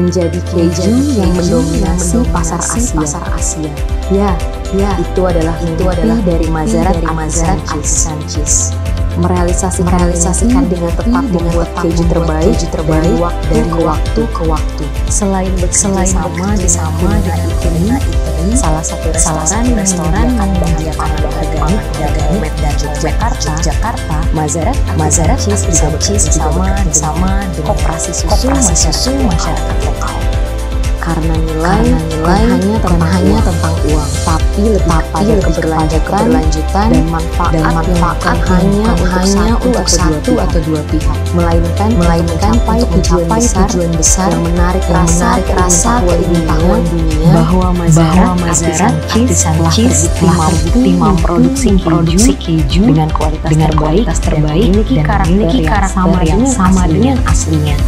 menjadi keju yang mendominasi pasar Asia. Ya, itu adalah mimpi dari Mazarat Artisan Cheese. Merealisasikan dengan tetap membuat keju terbaik dari waktu ke waktu. Selain bersama dengan Iteri, salah satu restoran yang menyediakan bahan organik dan Yogyakarta, Mazarat Cheese juga bersama dengan koperasi susu masyarakat lokal. Karena nilai bukan hanya tentang uang, tapi lebih keberlanjutan dan manfaat yang hanya untuk satu atau dua pihak, melainkan untuk mencapai tujuan besar yang menarik rasa keinginan dunia bahwa Mazarat Cheese telah terbukti memproduksi keju dengan kualitas terbaik dan memiliki karakter yang sama dengan aslinya.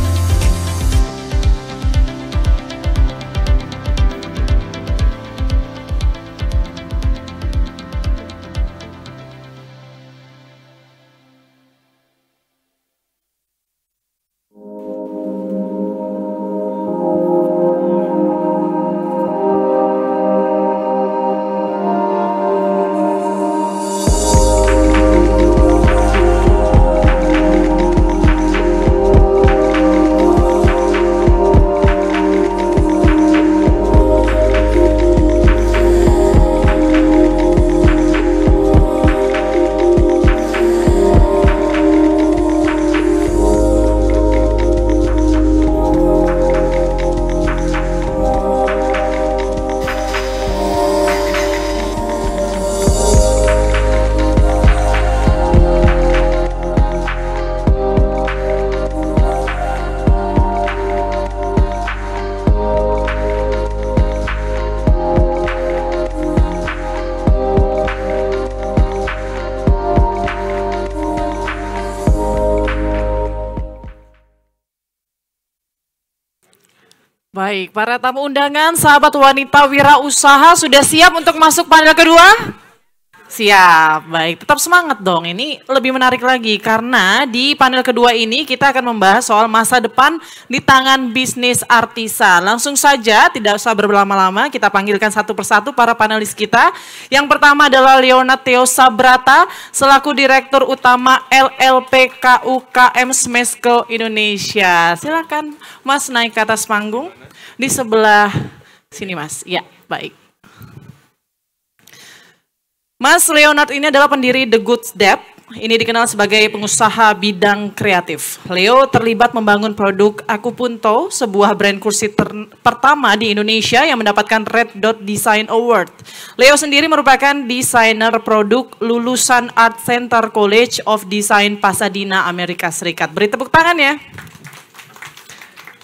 Baik, para tamu undangan, sahabat wanita wirausaha sudah siap untuk masuk panel kedua? Siap, baik. Tetap semangat dong, ini lebih menarik lagi karena di panel kedua ini kita akan membahas soal masa depan di tangan bisnis artisan. Langsung saja, tidak usah berlama-lama, kita panggilkan satu persatu para panelis kita. Yang pertama adalah Leonard Theo Sabrata, selaku Direktur Utama LLPKUKM Smesco Indonesia. Silakan Mas naik ke atas panggung. Di sebelah sini Mas, ya baik. Mas Leonard ini adalah pendiri The Good Dep. Ini dikenal sebagai pengusaha bidang kreatif. Leo terlibat membangun produk Akupunto, sebuah brand kursi pertama di Indonesia yang mendapatkan Red Dot Design Award. Leo sendiri merupakan desainer produk lulusan Art Center College of Design Pasadena, Amerika Serikat. Beri tepuk tangan ya.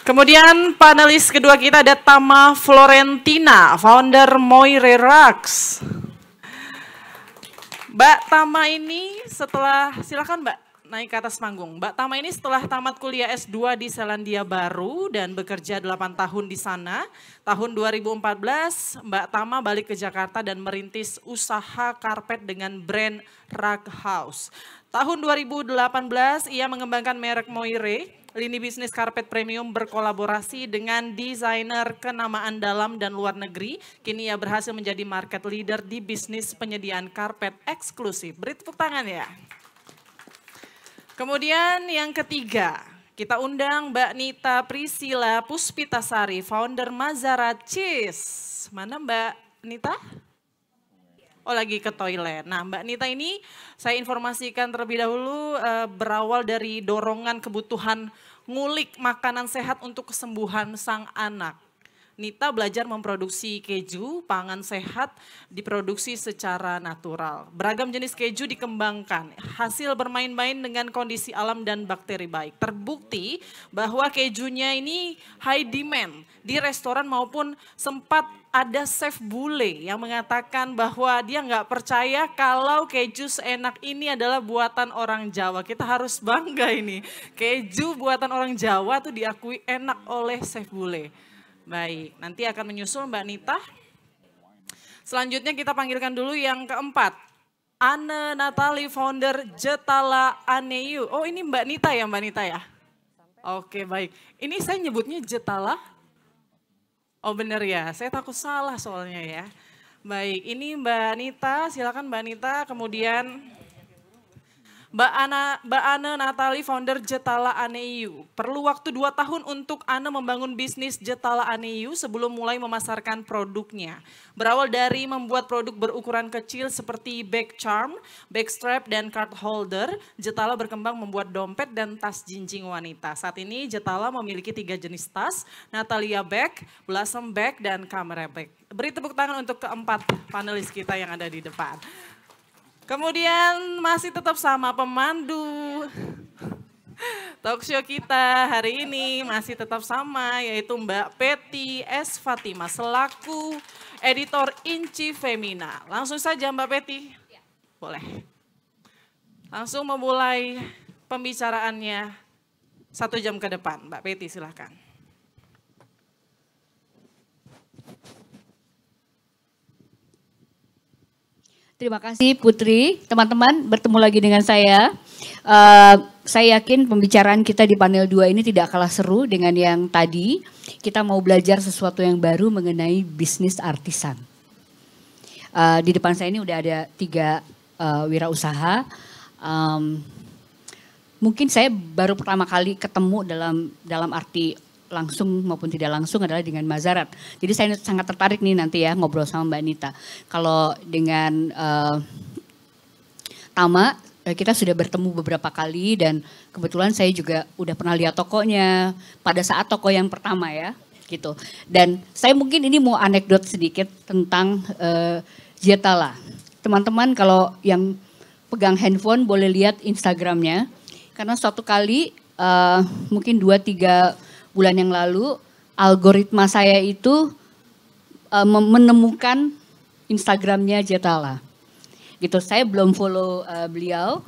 Kemudian panelis kedua kita ada Tama Florentina, founder Moire Rags. Mbak Tama ini silakan Mbak naik ke atas panggung. Mbak Tama ini setelah tamat kuliah S2 di Selandia Baru dan bekerja 8 tahun di sana. Tahun 2014 Mbak Tama balik ke Jakarta dan merintis usaha karpet dengan brand Rag House. Tahun 2018 ia mengembangkan merek Moire, lini bisnis karpet premium berkolaborasi dengan desainer kenamaan dalam dan luar negeri. Kini ia berhasil menjadi market leader di bisnis penyediaan karpet eksklusif. Beri tepuk tangan ya. Kemudian yang ketiga, kita undang Mbak Nita Priscilla Puspitasari, founder Mazarat Cheese. Mana Mbak Nita? Oh lagi ke toilet. Nah Mbak Nita ini saya informasikan terlebih dahulu berawal dari dorongan kebutuhan ngulik makanan sehat untuk kesembuhan sang anak. Nita belajar memproduksi keju, pangan sehat diproduksi secara natural. Beragam jenis keju dikembangkan, hasil bermain-main dengan kondisi alam dan bakteri baik. Terbukti bahwa kejunya ini high demand di restoran maupun sempat ada chef bule yang mengatakan bahwa dia nggak percaya kalau keju seenak ini adalah buatan orang Jawa. Kita harus bangga ini, keju buatan orang Jawa tuh diakui enak oleh chef bule. Baik, nanti akan menyusul Mbak Nita. Selanjutnya kita panggilkan dulu yang keempat. Anne Natali, founder Jetala Aneyu. Oh ini Mbak Nita ya Mbak Nita ya? Oke baik, ini saya nyebutnya Jetala. Oh bener ya, saya takut salah soalnya ya. Baik, ini Mbak Nita, silakan Mbak Nita, kemudian Mbak Ane Natali, founder Jetala Aneiu. Perlu waktu 2 tahun untuk Ane membangun bisnis Jetala Aneiu sebelum mulai memasarkan produknya. Berawal dari membuat produk berukuran kecil seperti bag charm, bag strap, dan card holder, Jetala berkembang membuat dompet dan tas jinjing wanita. Saat ini Jetala memiliki 3 jenis tas, Natalia Bag, Blossom Bag, dan Camera Bag. Beri tepuk tangan untuk keempat panelis kita yang ada di depan. Kemudian masih tetap sama pemandu talk show kita hari ini masih tetap sama, yaitu Mbak Peti S. Fatima selaku editor Inci Femina. Langsung saja Mbak Peti, boleh. Langsung memulai pembicaraannya 1 jam ke depan. Mbak Peti silahkan. Terima kasih Putri, teman-teman bertemu lagi dengan saya. Saya yakin pembicaraan kita di panel 2 ini tidak kalah seru dengan yang tadi. Kita mau belajar sesuatu yang baru mengenai bisnis artisan. Di depan saya ini udah ada 3 wirausaha. Mungkin saya baru pertama kali ketemu dalam arti langsung maupun tidak langsung adalah dengan Mazarat. Jadi saya sangat tertarik nih nanti ya ngobrol sama Mbak Nita. Kalau dengan Tama kita sudah bertemu beberapa kali dan kebetulan saya juga udah pernah lihat tokonya pada saat toko yang pertama ya gitu. Dan saya mungkin ini mau anekdot sedikit tentang Jetala. Teman-teman kalau yang pegang handphone boleh lihat Instagramnya karena suatu kali mungkin 2-3 bulan yang lalu algoritma saya itu menemukan Instagramnya Jetala. Gitu, saya belum follow beliau,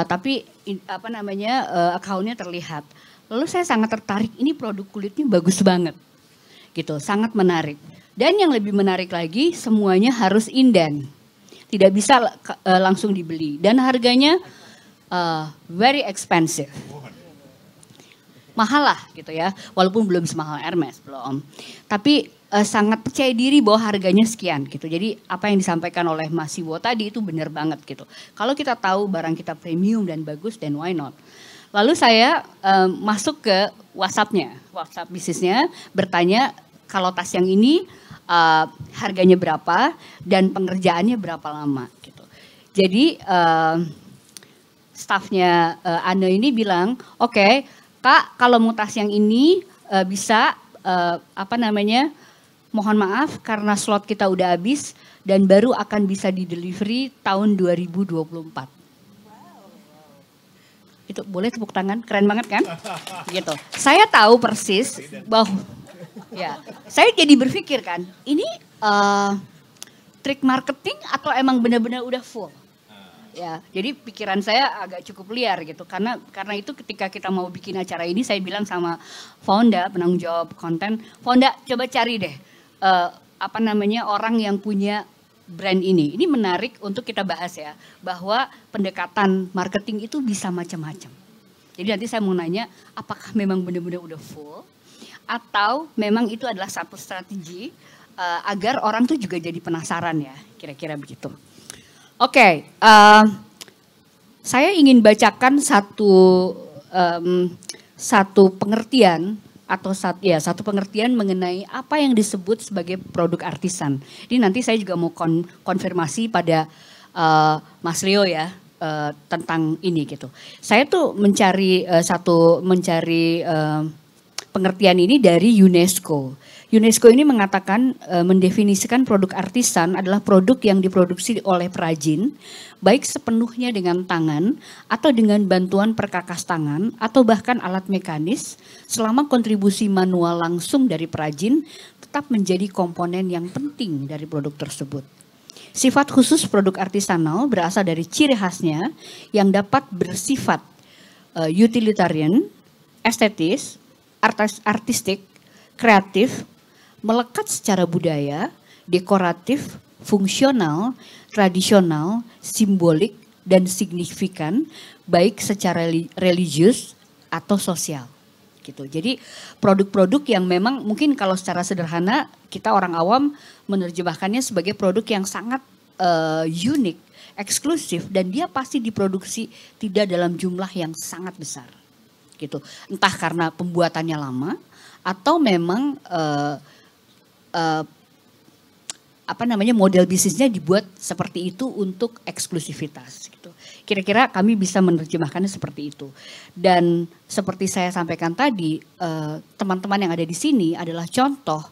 tapi akunnya terlihat. Lalu saya sangat tertarik, ini produk kulitnya bagus banget, gitu, sangat menarik. Dan yang lebih menarik lagi, semuanya harus inden, tidak bisa langsung dibeli. Dan harganya very expensive. Mahal lah gitu ya, walaupun belum semahal Hermes, belum. Tapi sangat percaya diri bahwa harganya sekian gitu. Jadi apa yang disampaikan oleh Mas Siwo tadi itu benar banget gitu. Kalau kita tahu barang kita premium dan bagus, then why not? Lalu saya masuk ke WhatsApp-nya, WhatsApp bisnisnya, bertanya kalau tas yang ini harganya berapa dan pengerjaannya berapa lama gitu. Jadi stafnya Ane ini bilang, oke, Kak, kalau mau tas yang ini bisa mohon maaf karena slot kita udah habis dan baru akan bisa di delivery tahun 2024. Itu boleh tepuk tangan, keren banget kan? Gitu. Saya tahu persis bahwa ya, saya jadi berpikir kan, ini trik marketing atau emang benar-benar udah full? Ya, jadi pikiran saya agak cukup liar gitu karena itu ketika kita mau bikin acara ini saya bilang sama Fonda penanggung jawab konten, Fonda coba cari deh orang yang punya brand ini. Ini menarik untuk kita bahas ya bahwa pendekatan marketing itu bisa macam-macam. Jadi nanti saya mau nanya apakah memang benar-benar udah full atau memang itu adalah satu strategi agar orang tuh juga jadi penasaran ya kira-kira begitu. Oke, saya ingin bacakan satu pengertian atau satu pengertian mengenai apa yang disebut sebagai produk artisan. Ini nanti saya juga mau konfirmasi pada Mas Rio ya tentang ini gitu. Saya tuh mencari pengertian ini dari UNESCO. UNESCO ini mengatakan, mendefinisikan produk artisan adalah produk yang diproduksi oleh perajin, baik sepenuhnya dengan tangan atau dengan bantuan perkakas tangan atau bahkan alat mekanis, selama kontribusi manual langsung dari perajin tetap menjadi komponen yang penting dari produk tersebut. Sifat khusus produk artisanal berasal dari ciri khasnya yang dapat bersifat utilitarian, estetis, artistik, kreatif, melekat secara budaya, dekoratif, fungsional, tradisional, simbolik, dan signifikan, baik secara religius atau sosial. gitu. Jadi produk-produk yang memang mungkin kalau secara sederhana kita orang awam menerjemahkannya sebagai produk yang sangat unik, eksklusif, dan dia pasti diproduksi tidak dalam jumlah yang sangat besar gitu. Entah karena pembuatannya lama atau memang model bisnisnya dibuat seperti itu untuk eksklusivitas gitu. Kira-kira kami bisa menerjemahkannya seperti itu. Dan seperti saya sampaikan tadi, teman-teman yang ada di sini adalah contoh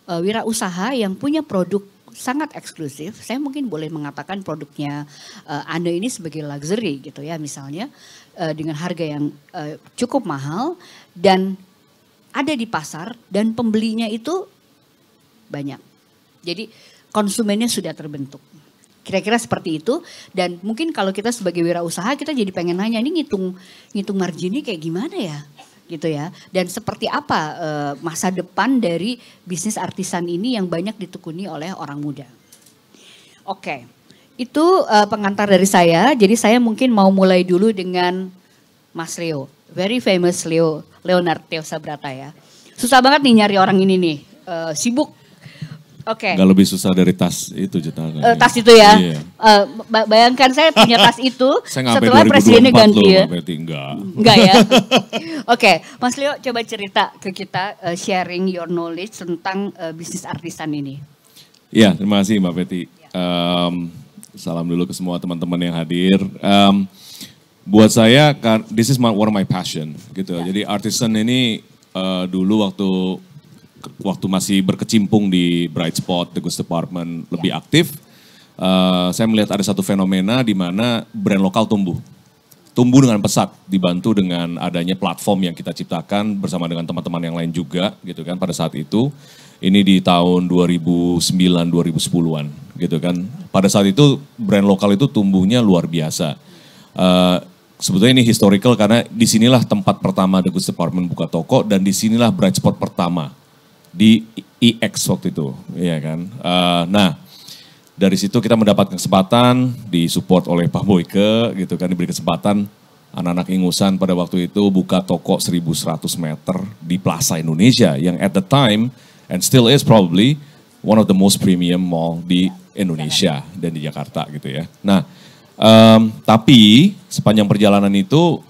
wirausaha yang punya produk sangat eksklusif. Saya mungkin boleh mengatakan produknya Anda ini sebagai luxury gitu ya, misalnya dengan harga yang cukup mahal dan ada di pasar dan pembelinya itu banyak. Jadi konsumennya sudah terbentuk. Kira-kira seperti itu. Dan mungkin kalau kita sebagai wirausaha kita jadi pengen nanya, ini ngitung marginnya kayak gimana ya? Gitu ya. Dan seperti apa masa depan dari bisnis artisan ini yang banyak ditekuni oleh orang muda. Oke, itu pengantar dari saya. Jadi saya mungkin mau mulai dulu dengan Mas Leo. Very famous Leonard Theo Sabrata ya. Susah banget nih nyari orang ini nih. Sibuk. Oke. Gak lebih susah dari tas itu Jetana. Tas itu ya. Iya. Bayangkan saya punya tas itu setelah presidennya ganti ya. Enggak ya. Oke, Mas Leo coba cerita ke kita sharing your knowledge tentang bisnis artisan ini. Iya, terima kasih Mbak Betty. Salam dulu ke semua teman-teman yang hadir. Buat saya, this is one of my passion gitu. Ya. Jadi artisan ini dulu waktu masih berkecimpung di Bright Spot, The Goods Department lebih aktif, saya melihat ada satu fenomena di mana brand lokal tumbuh dengan pesat, dibantu dengan adanya platform yang kita ciptakan bersama dengan teman-teman yang lain juga, gitu kan pada saat itu. Ini di tahun 2009-2010-an, gitu kan. Pada saat itu brand lokal itu tumbuhnya luar biasa. Sebetulnya ini historical karena disinilah tempat pertama The Goods Department buka toko dan disinilah Bright Spot pertama. Di EX waktu itu, ya kan. Nah, dari situ kita mendapat kesempatan disupport oleh Pak Boyke, gitu kan, diberi kesempatan anak-anak ingusan pada waktu itu buka toko 1.100 meter di Plaza Indonesia yang at the time and still is probably one of the most premium mall di Indonesia dan di Jakarta gitu ya. Nah, tapi sepanjang perjalanan itu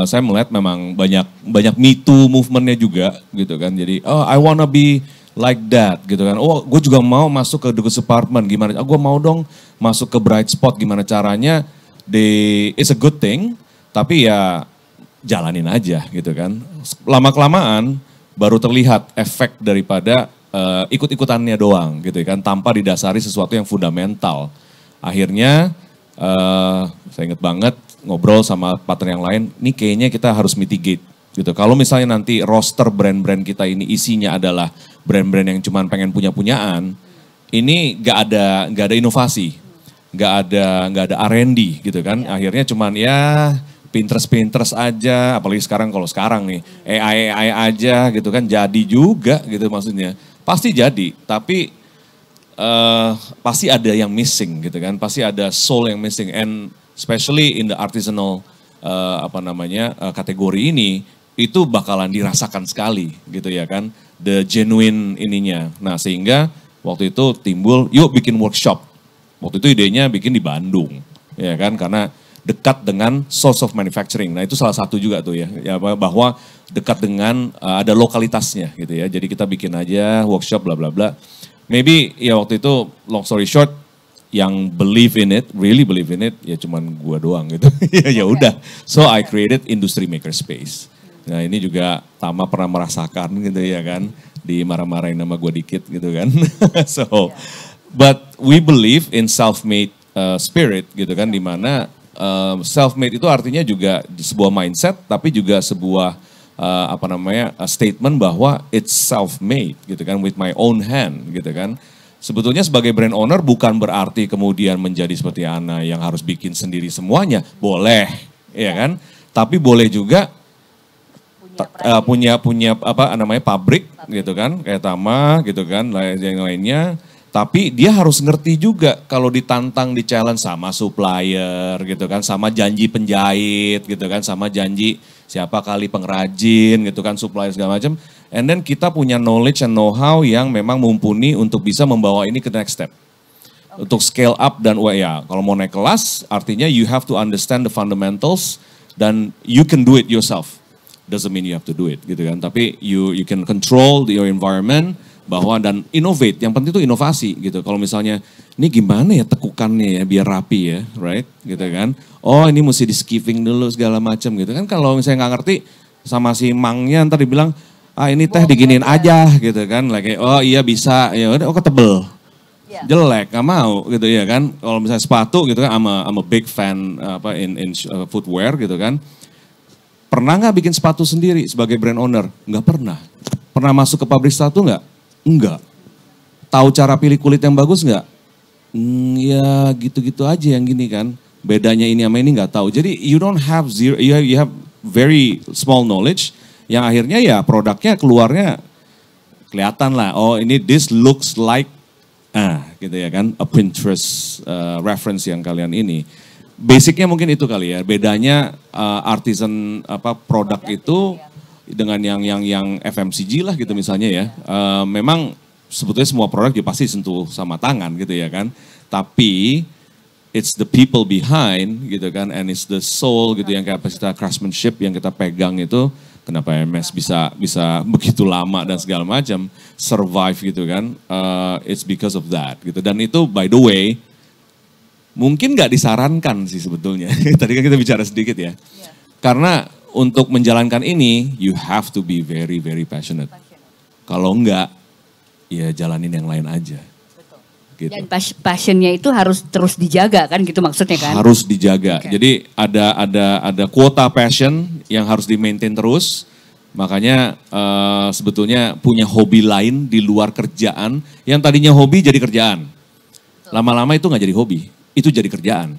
saya melihat memang banyak Me Too movementnya juga gitu kan. Jadi I wanna be like that gitu kan. Oh gue juga mau masuk ke The Goods Department gimana. Gue mau dong masuk ke Bright Spot gimana caranya. It's a good thing. Tapi ya jalanin aja gitu kan. Lama-kelamaan baru terlihat efek daripada ikut-ikutannya doang gitu kan. Tanpa didasari sesuatu yang fundamental. Akhirnya saya ingat banget ngobrol sama partner yang lain, ini kayaknya kita harus mitigate gitu. Kalau misalnya nanti roster brand-brand kita ini isinya adalah brand-brand yang cuman pengen punya-punyaan, ini gak ada inovasi, gak ada R&D gitu kan. Akhirnya cuman ya Pinterest aja, apalagi kalau sekarang nih AI aja gitu kan, jadi juga gitu maksudnya. Pasti jadi, tapi pasti ada yang missing gitu kan, pasti ada soul yang missing, and especially in the artisanal kategori ini itu bakalan dirasakan sekali gitu ya kan, the genuine ininya. Nah sehingga waktu itu timbul yuk bikin workshop. Waktu itu idenya bikin di Bandung ya kan, karena dekat dengan source of manufacturing. Nah itu salah satu juga tuh ya bahwa dekat dengan ada lokalitasnya gitu ya. Jadi kita bikin aja workshop bla bla bla. Maybe ya waktu itu long story short, yang really believe in it, ya cuman gua doang gitu. Ya udah. So I created industry maker space. Nah ini juga Tama pernah merasakan gitu ya kan, dimarah-marahin sama gua dikit gitu kan. So, but we believe in self-made spirit gitu kan, dimana self-made itu artinya juga sebuah mindset, tapi juga sebuah statement bahwa it's self-made gitu kan, with my own hand gitu kan. Sebetulnya sebagai brand owner bukan berarti kemudian menjadi seperti Ana yang harus bikin sendiri semuanya. Boleh, ya kan? Tapi boleh juga punya pabrik gitu kan, kayak Tama gitu kan, yang lainnya. Tapi dia harus ngerti juga kalau ditantang, di challenge sama supplier gitu kan, sama janji penjahit gitu kan, sama janji siapa kali pengrajin gitu kan, supplier segala macam. And then kita punya knowledge and know-how yang memang mumpuni untuk bisa membawa ini ke next step. Untuk scale up dan ya kalau mau naik kelas artinya you have to understand the fundamentals dan you can do it yourself. Doesn't mean you have to do it gitu kan. Tapi you can control your environment bahwa dan innovate. Yang penting itu inovasi gitu. Kalau misalnya ini gimana ya tekukannya ya biar rapi ya, right? Gitu kan. Oh ini mesti di skipping dulu segala macam gitu kan. Kalau misalnya nggak ngerti sama si mangnya ntar dibilang ah ini teh diginiin aja gitu kan. Like oh iya bisa ya udah oh ketebel. Jelek, gak mau gitu ya kan. Kalau misalnya sepatu gitu kan, I'm a big fan in footwear gitu kan. Pernah gak bikin sepatu sendiri sebagai brand owner? Nggak pernah. Pernah masuk ke pabrik sepatu nggak? Enggak. Tahu cara pilih kulit yang bagus nggak? Ya gitu-gitu aja yang gini kan. Bedanya ini sama ini nggak tahu. Jadi you don't have zero, you have very small knowledge. Yang akhirnya ya produknya keluarnya kelihatan lah. Oh ini this looks like gitu ya kan, a Pinterest reference yang kalian ini. Basicnya mungkin itu kali ya, bedanya artisan produk itu dengan yang FMCG lah gitu misalnya ya. Memang sebetulnya semua produk juga pasti sentuh sama tangan gitu ya kan. Tapi it's the people behind gitu kan, and it's the soul gitu yang kapasitas craftsmanship yang kita pegang itu. Kenapa MS bisa begitu lama dan segala macam survive gitu kan? It's because of that gitu. Dan itu by the way mungkin nggak disarankan sih sebetulnya. Tadi kan kita bicara sedikit ya. Karena untuk menjalankan ini you have to be very very passionate. Kalau enggak ya jalanin yang lain aja. Gitu. Dan passionnya itu harus terus dijaga kan gitu maksudnya kan? Harus dijaga. Okay. Jadi ada kuota passion yang harus di-maintain terus. Makanya sebetulnya punya hobi lain di luar kerjaan. Yang tadinya hobi jadi kerjaan. Lama-lama itu nggak jadi hobi, itu jadi kerjaan.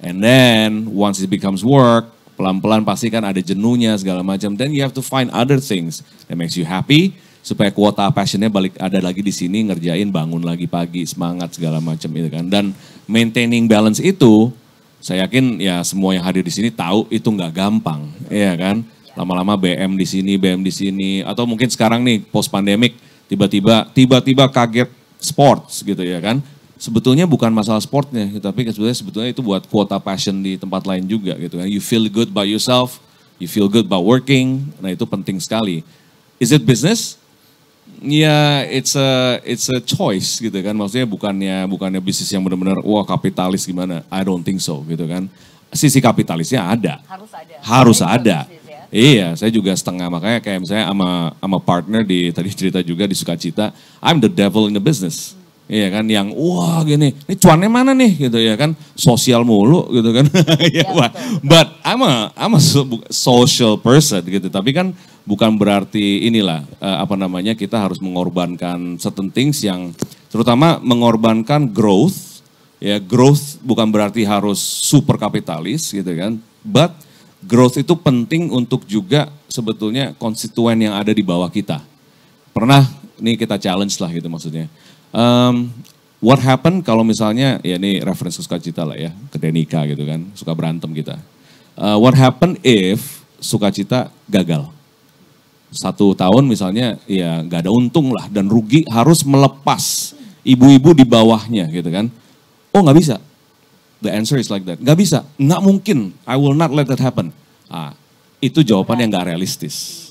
And then once it becomes work, pelan-pelan pasti kan ada jenuhnya segala macam. Then you have to find other things that makes you happy. Supaya kuota passionnya balik ada lagi di sini ngerjain bangun lagi pagi semangat segala macam itu kan. Dan maintaining balance itu saya yakin ya semua yang hadir di sini tahu itu nggak gampang, ya kan. Lama-lama BM di sini atau mungkin sekarang nih post pandemic tiba-tiba kaget sports gitu ya kan. Sebetulnya bukan masalah sportnya, tapi sebetulnya itu buat kuota passion di tempat lain juga gitu kan. You feel good about yourself, you feel good about working, nah itu penting sekali. Is it business? Ya, it's a choice gitu kan. Maksudnya bukannya bisnis yang benar-benar wah kapitalis gimana. I don't think so gitu kan. Sisi kapitalisnya ada. Harus ada. Iya, saya juga setengah. Makanya kayak misalnya sama partner tadi cerita juga di Sukacita, I'm the devil in the business. Iya kan, yang wah gini, ini cuannya mana nih gitu ya kan, sosial mulu gitu kan. But I'm a social person gitu, tapi kan bukan berarti inilah kita harus mengorbankan certain things yang terutama mengorbankan growth. Ya, growth bukan berarti harus super kapitalis gitu kan, but growth itu penting untuk juga sebetulnya konstituen yang ada di bawah kita. Pernah nih kita challenge lah gitu maksudnya. What happen kalau misalnya, ya ini referensi Sukacita lah ya, ke Denika gitu kan, suka berantem kita. What happen if Sukacita gagal? 1 tahun misalnya ya gak ada untung lah dan rugi harus melepas ibu-ibu di bawahnya gitu kan. Oh gak bisa. The answer is like that. Gak bisa, gak mungkin. I will not let that happen. Itu jawaban yang gak realistis.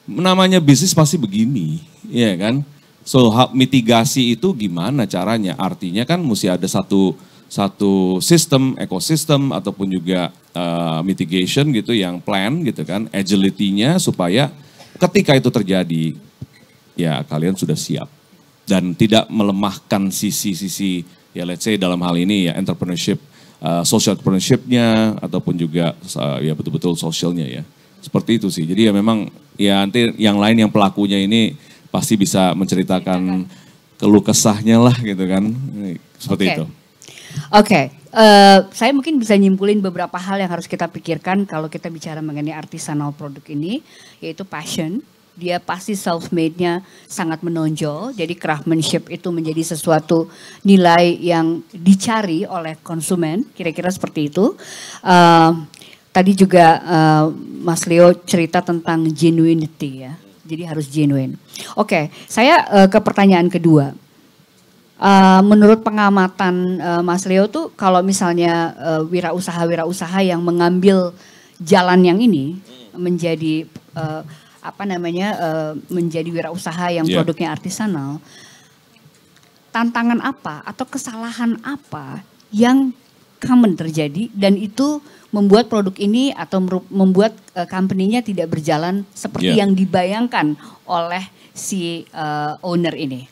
Namanya bisnis pasti begini, ya kan. So mitigasi itu gimana caranya? Artinya kan mesti ada satu sistem, ekosistem ataupun juga mitigation gitu yang plan gitu kan. Agility-nya supaya ketika itu terjadi ya kalian sudah siap. Dan tidak melemahkan sisi-sisi ya let's say dalam hal ini ya entrepreneurship, social entrepreneurship-nya ataupun juga ya betul-betul sosialnya ya. Seperti itu sih. Jadi ya memang ya nanti yang lain yang pelakunya ini pasti bisa menceritakan keluh kesahnya lah gitu kan. Seperti itu. Oke. Saya mungkin bisa nyimpulin beberapa hal yang harus kita pikirkan kalau kita bicara mengenai artisanal produk ini, yaitu passion. Dia pasti self-made-nya sangat menonjol, jadi craftsmanship itu menjadi sesuatu nilai yang dicari oleh konsumen, kira-kira seperti itu. tadi juga Mas Leo cerita tentang genuinity ya. Jadi harus genuine. Oke, saya ke pertanyaan kedua. Menurut pengamatan Mas Leo tuh kalau misalnya wirausaha yang mengambil jalan yang ini menjadi menjadi wirausaha yang produknya artisanal, tantangan apa atau kesalahan apa yang common terjadi dan itu membuat produk ini atau membuat company-nya tidak berjalan seperti yang dibayangkan oleh si owner ini?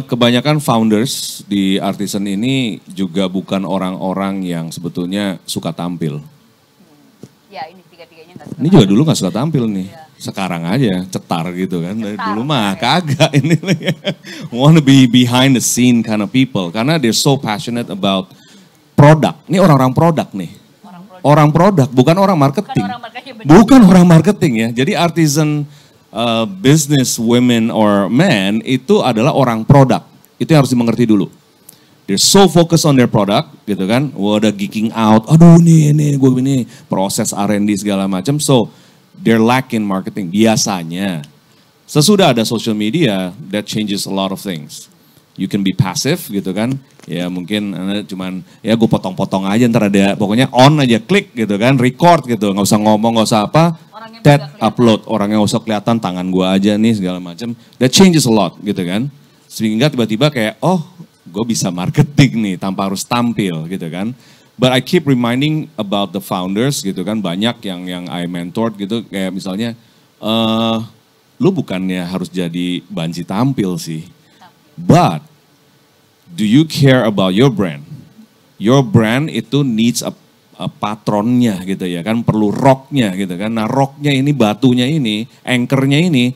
Kebanyakan founders di artisan ini juga bukan orang-orang yang sebetulnya suka tampil. Ya, ini tiga-tiganya nggak suka. Ini juga dulu nggak suka tampil nih. Sekarang aja cetar gitu kan. Dari dulu mah kagak ini. Want to be behind the scene kind of people. Karena they're so passionate about produk. Ini orang-orang produk nih. Orang produk, bukan orang marketing. Bukan orang marketing ya. Jadi artisan business women or men itu adalah orang produk. Itu yang harus dimengerti dulu. They're so focused on their product gitu kan. Udah geeking out. Aduh gue ini proses R&D segala macam. So they're lacking marketing. Biasanya sesudah ada social media that changes a lot of things. You can be passive gitu kan. Ya mungkin cuman ya gue potong-potong aja ntar ada pokoknya on aja klik gitu kan. Record gitu. Gak usah ngomong gak usah apa. Upload. Orangnya gak usah kelihatan tangan gue aja nih segala macam. That changes a lot gitu kan. Sehingga tiba-tiba kayak gue bisa marketing nih tanpa harus tampil gitu kan. But I keep reminding about the founders gitu kan. Banyak yang I mentored gitu. Kayak misalnya, lu bukannya harus jadi banci tampil sih. But, do you care about your brand? Your brand itu needs a patronnya gitu ya kan. Perlu rocknya gitu kan. Nah rocknya ini, batunya ini, anchornya ini,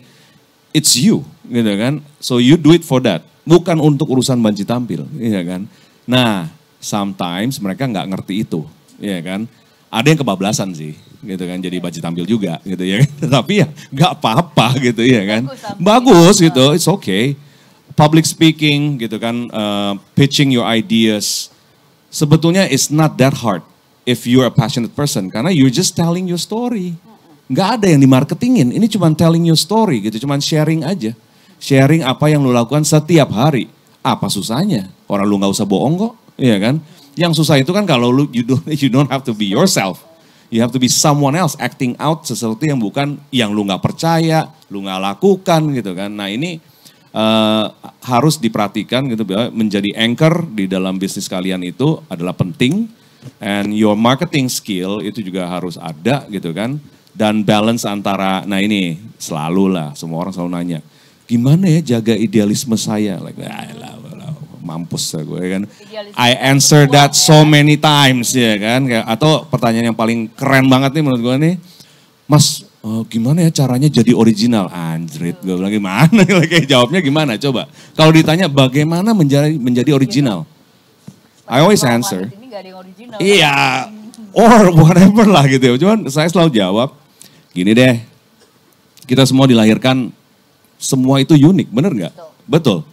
it's you gitu kan. So you do it for that. Bukan untuk urusan banci tampil, ya kan. Nah, sometimes mereka nggak ngerti itu, ya kan. Ada yang kebablasan sih, gitu kan. Jadi banci tampil juga, gitu ya kan. Tapi ya nggak apa-apa, gitu ya kan. Bagus gitu, it's okay. Public speaking, gitu kan. Pitching your ideas. Sebetulnya it's not that hard if you're a passionate person, karena you're just telling your story. Nggak ada yang dimarketingin, ini cuma telling your story, gitu. Cuma sharing aja. Sharing apa yang lu lakukan setiap hari. Apa susahnya? Orang lu gak usah bohong kok, iya kan? Yang susah itu kan kalau lu you don't have to be yourself. You have to be someone else acting out sesuatu yang bukan yang lu gak percaya, lu gak lakukan gitu kan. Nah ini harus diperhatikan gitu, menjadi anchor di dalam bisnis kalian itu adalah penting. And your marketing skill itu juga harus ada gitu kan. Dan balance antara, nah ini selalu lah, semua orang selalu nanya. Gimana ya jaga idealisme saya? Like, mampus gue kan. I answer that so many times ya kan. Atau pertanyaan yang paling keren banget nih menurut gue nih. Mas, gimana ya caranya jadi original? Anjrit, gue bilang gimana? Kayak jawabnya gimana? Coba. Kalau ditanya bagaimana menjadi original? I always answer. Iya, or whatever lah gitu. Cuman saya selalu jawab, gini deh. Kita semua dilahirkan semua itu unik, bener nggak? Betul.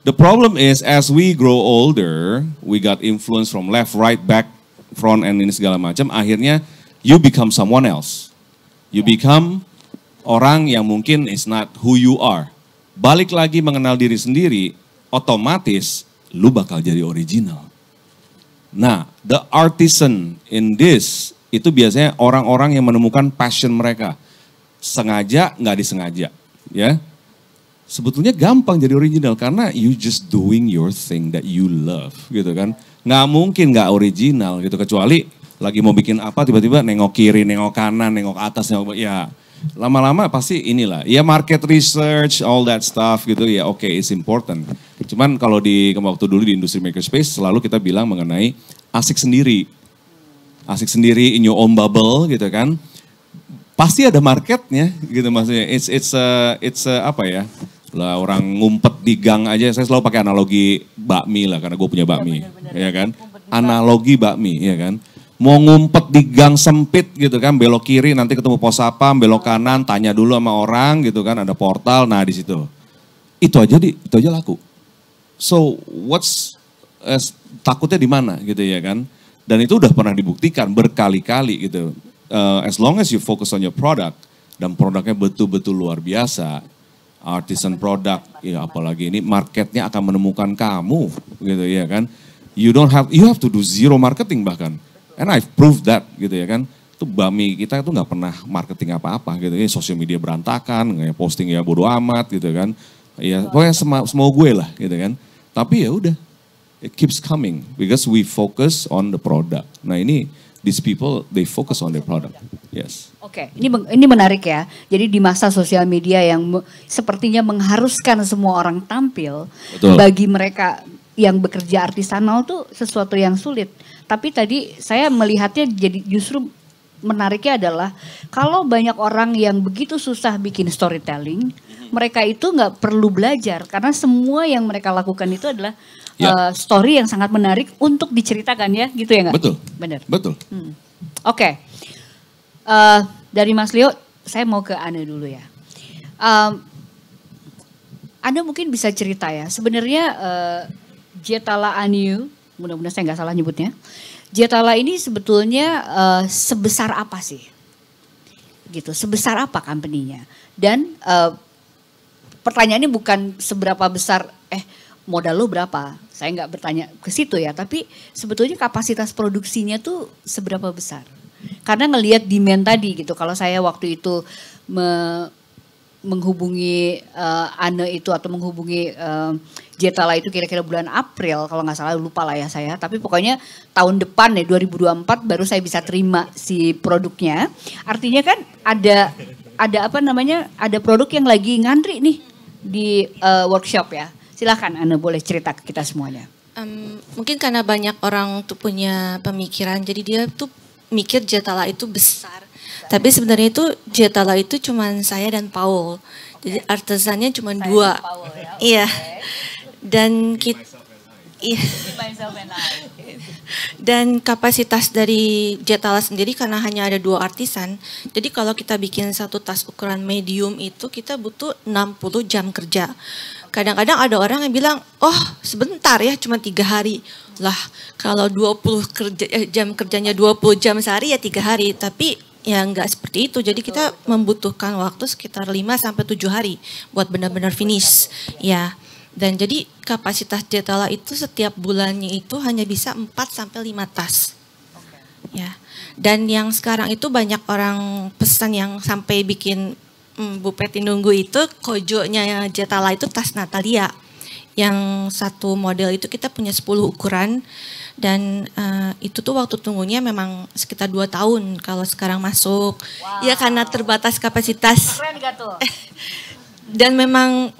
The problem is as we grow older, we got influence from left, right, back, front, and ini segala macam. Akhirnya you become someone else. You become orang yang mungkin is not who you are. Balik lagi mengenal diri sendiri, otomatis lu bakal jadi original. Nah, the artisan in this itu biasanya orang-orang yang menemukan passion mereka. Sengaja, nggak disengaja, ya. Sebetulnya gampang jadi original karena you just doing your thing that you love gitu kan. Nggak mungkin nggak original gitu kecuali lagi mau bikin apa tiba-tiba nengok kiri, nengok kanan, nengok atas, nengok ya lama-lama pasti inilah. Ya market research, all that stuff gitu ya oke, it's important. Cuman kalau di waktu dulu di industri makerspace selalu kita bilang mengenai asik sendiri. Asik sendiri in your own bubble gitu kan. Pasti ada marketnya gitu maksudnya. It's apa ya? Lah orang ngumpet di gang aja, saya selalu pakai analogi bakmi lah karena gue punya bakmi, ya kan? Analogi bakmi, ya kan? Mau ngumpet di gang sempit gitu kan, belok kiri nanti ketemu pos sapam, belok kanan tanya dulu sama orang gitu kan, ada portal, nah di situ. Itu aja laku. So takutnya di mana gitu ya kan? Dan itu udah pernah dibuktikan berkali-kali gitu. As long as you focus on your product, dan produknya betul-betul luar biasa, artisan product, ya apalagi ini marketnya akan menemukan kamu, gitu ya kan. You have to do zero marketing bahkan. And I've proved that, gitu ya kan. Itu Bami kita itu nggak pernah marketing apa-apa, gitu ya. Sosial media berantakan, nggak posting ya bodo amat, gitu kan. Ya pokoknya semau gue lah, gitu kan. Tapi ya udah, it keeps coming because we focus on the product. Nah ini, these people, they focus on their product. Yes. Oke, ini menarik ya. Jadi di masa sosial media yang sepertinya mengharuskan semua orang tampil, Betul. bagi mereka yang bekerja artisanal tuh sesuatu yang sulit. Tapi tadi saya melihatnya jadi justru menariknya adalah kalau banyak orang yang begitu susah bikin storytelling, mereka itu nggak perlu belajar karena semua yang mereka lakukan itu adalah story yang sangat menarik untuk diceritakan ya, gitu ya nggak? Betul. Benar. Betul. Oke. Dari Mas Leo, saya mau ke Anda dulu ya. Anda mungkin bisa cerita ya, sebenarnya Jetala Aniu, mudah-mudahan saya nggak salah nyebutnya. Jetala ini sebetulnya sebesar apa sih? Gitu, sebesar apa company-nya? Dan pertanyaannya bukan seberapa besar, modal lo berapa? Saya nggak bertanya ke situ ya, tapi sebetulnya kapasitas produksinya tuh seberapa besar? Karena ngelihat demand tadi gitu, kalau saya waktu itu menghubungi Ane itu atau menghubungi Jetala itu kira-kira bulan April kalau nggak salah, lupa lah ya saya. Tapi pokoknya tahun depan ya 2024 baru saya bisa terima si produknya. Artinya kan ada apa namanya, ada produk yang lagi ngantri nih di workshop ya. Silahkan Ane boleh cerita ke kita semuanya. Mungkin karena banyak orang tuh punya pemikiran, jadi dia tuh mikir Jetala itu besar. Tapi sebenarnya itu Jetala itu cuma saya dan Paul. Jadi artisannya cuma 2. Iya. Dan kita dan kapasitas dari Jetala sendiri karena hanya ada 2 artisan. Jadi kalau kita bikin satu tas ukuran medium itu kita butuh 60 jam kerja. Kadang-kadang ada orang yang bilang, oh sebentar ya cuma 3 hari. Lah kalau 20 jam kerjanya 20 jam sehari ya 3 hari. Tapi ya enggak seperti itu. Jadi kita membutuhkan waktu sekitar 5-7 hari buat benar-benar finish. Ya. Dan jadi kapasitas Jetala itu setiap bulannya itu hanya bisa 4-5 tas. Ya. Dan yang sekarang itu banyak orang pesan yang sampai bikin Bu Peti nunggu itu kojonya Jetala itu tas Natalia. Yang satu model itu kita punya 10 ukuran dan itu tuh waktu tunggunya memang sekitar 2 tahun kalau sekarang masuk. Wow. Ya karena terbatas kapasitas. Keren gak tuh? Dan memang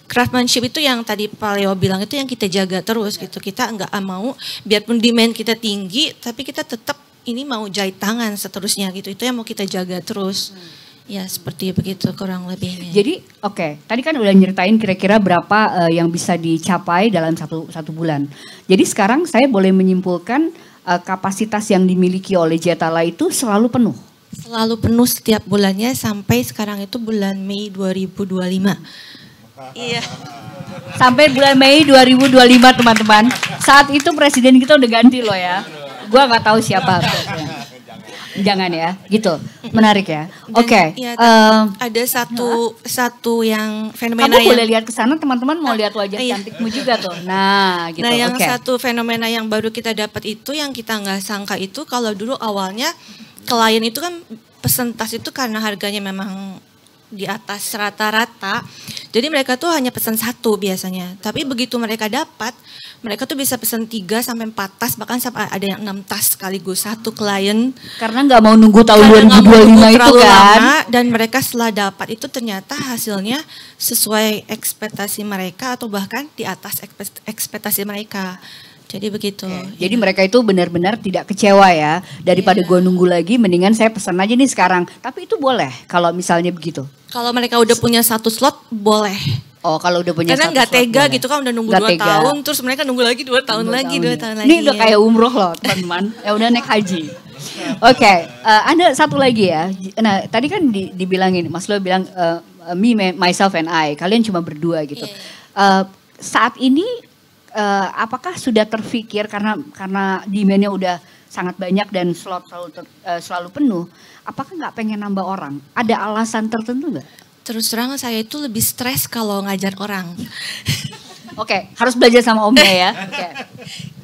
craftsmanship itu yang tadi Pak Leo bilang itu yang kita jaga terus gitu. Kita nggak mau biarpun demand kita tinggi tapi kita tetap ini mau jahit tangan seterusnya gitu. Itu yang mau kita jaga terus. Ya seperti begitu kurang lebihnya. Jadi oke, tadi kan udah nyeritain kira-kira berapa yang bisa dicapai dalam satu bulan. Jadi sekarang saya boleh menyimpulkan kapasitas yang dimiliki oleh Jetala itu selalu penuh. Selalu penuh setiap bulannya sampai sekarang itu bulan Mei 2025. Iya. Sampai bulan Mei 2025 teman-teman. Saat itu presiden kita udah ganti loh ya. Gua nggak tahu siapa. Jangan ya, gitu. Menarik ya. Oke. Ya, ada satu yang fenomena kamu yang boleh lihat ke sana, teman-teman mau lihat wajah cantikmu juga tuh. Nah, gitu. Nah, yang satu fenomena yang baru kita dapat itu yang kita nggak sangka itu kalau dulu awalnya klien itu kan pesen tas itu karena harganya memang di atas rata-rata. Jadi mereka tuh hanya pesan 1 biasanya. Tapi begitu mereka dapat, mereka tuh bisa pesan 3-4 tas, bahkan sampai ada yang 6 tas sekaligus satu klien. Karena nggak mau nunggu tahun 2025 itu kan. Lama, dan mereka setelah dapat itu ternyata hasilnya sesuai ekspektasi mereka atau bahkan di atas ekspektasi mereka. Jadi begitu. Jadi mereka itu benar-benar tidak kecewa ya. Daripada gue nunggu lagi, mendingan saya pesan aja nih sekarang. Tapi itu boleh kalau misalnya begitu. Kalau mereka udah punya 1 slot, boleh. Oh, kalau udah punya karena nggak tega boleh. Gitu kan udah nunggu 2 tahun, terus mereka nunggu lagi 2 tahun lagi, 2 tahun lagi. Ini udah kayak umroh loh teman-teman. Ya udah naik haji. Oke, Anda satu lagi ya. Nah, tadi kan dibilangin, Mas Lo bilang me, myself and I. Kalian cuma berdua gitu. Saat ini apakah sudah terfikir karena demandnya udah sangat banyak dan slot selalu penuh, apakah nggak pengen nambah orang? Ada alasan tertentu nggak? Terus terang saya itu lebih stres kalau ngajar orang. Oke, harus belajar sama Omnya ya. Oke.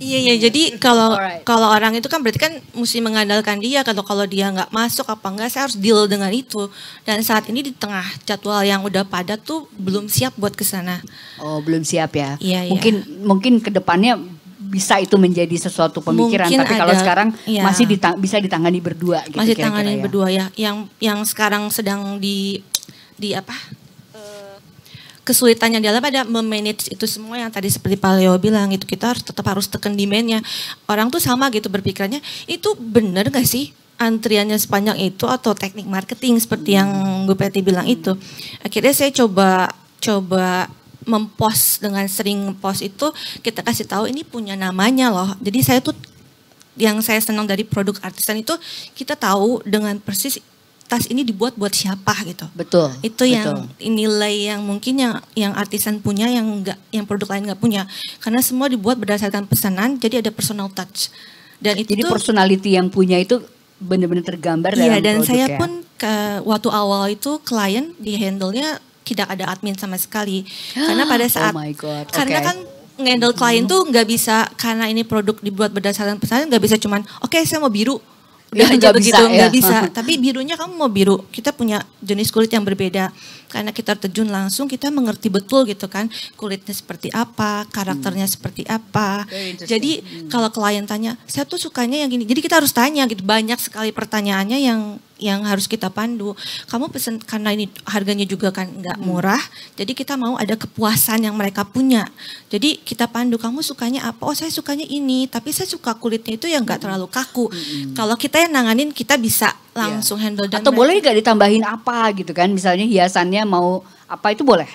Iya, jadi kalau Alright. kalau orang itu kan berarti kan mesti mengandalkan dia. Kalau dia nggak masuk apa enggak, saya harus deal dengan itu. Dan saat ini di tengah jadwal yang udah padat tuh belum siap buat ke sana. Oh, belum siap ya. Iya, iya. Mungkin kedepannya bisa itu menjadi sesuatu pemikiran. Mungkin Tapi kalau ada, sekarang iya. masih bisa ditangani berdua gitu Masih kira-kira tanganin ya. berdua ya. Yang sekarang sedang di apa? Kesulitannya adalah pada memanage itu semua yang tadi seperti Pak Leo bilang, itu kita tetap harus tekan demand-nya. Orang tuh sama gitu berpikirnya, itu benar gak sih antriannya sepanjang itu atau teknik marketing seperti yang Bu Peti bilang itu. Akhirnya saya coba mempost, dengan sering post itu kita kasih tahu ini punya namanya loh. Jadi saya tuh yang saya senang dari produk artisan itu kita tahu dengan persis tas ini dibuat buat siapa gitu. Betul. Itu yang nilai yang mungkin yang artisan punya yang produk lain nggak punya. Karena semua dibuat berdasarkan pesanan, jadi ada personal touch. Dan itu Jadi tuh, personality yang punya itu benar-benar tergambar dalam iya, dan produk saya ya. pun waktu awal itu klien di handle-nya tidak ada admin sama sekali. Karena pada saat Oh my God, karena oke. kan nge-handle klien tuh nggak bisa, karena ini produk dibuat berdasarkan pesanan, nggak bisa cuman oke, saya mau biru. Udah Itu aja nggak begitu, bisa, ya. nggak bisa. Tapi birunya kamu mau biru, kita punya jenis kulit yang berbeda. Karena kita terjun langsung, kita mengerti betul gitu kan, kulitnya seperti apa, karakternya seperti apa. Very interesting. Jadi kalau klien tanya, saya tuh sukanya yang gini. Jadi kita harus tanya gitu, banyak sekali pertanyaannya yang harus kita pandu. Kamu pesen karena ini harganya juga kan nggak murah, jadi kita mau ada kepuasan yang mereka punya. Jadi kita pandu, kamu sukanya apa? Oh, saya sukanya ini, tapi saya suka kulitnya itu yang nggak terlalu kaku. Kalau kita yang nanganin, kita bisa langsung handle. Dan Atau boleh nggak ditambahin apa gitu kan? Misalnya hiasannya mau apa itu boleh?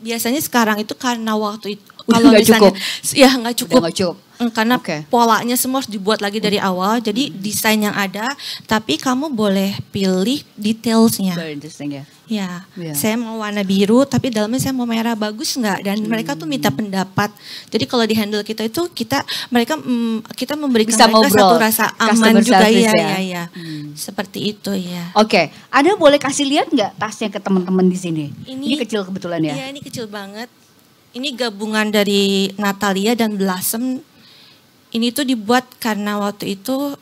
biasanya sekarang itu karena waktu itu Udah kalau nggak misalnya cukup. ya nggak cukup. Udah nggak cukup. Karena Oke. polanya semua harus dibuat lagi dari awal. Jadi desain yang ada, tapi kamu boleh pilih detailsnya. Very interesting ya. Ya, Iya. saya mau warna biru, tapi dalamnya saya mau merah, bagus nggak? Dan mereka tuh minta pendapat. Jadi kalau di handle kita itu kita memberikan Bisa mereka ngobrol, satu rasa aman customer juga service ya, ya. seperti itu ya. Oke, Anda boleh kasih lihat nggak tasnya ke teman-teman di sini? Ini- Ini kecil kebetulan ya. Iya, ini kecil banget. Ini gabungan dari Natalia dan Blossom. Ini tuh dibuat karena waktu itu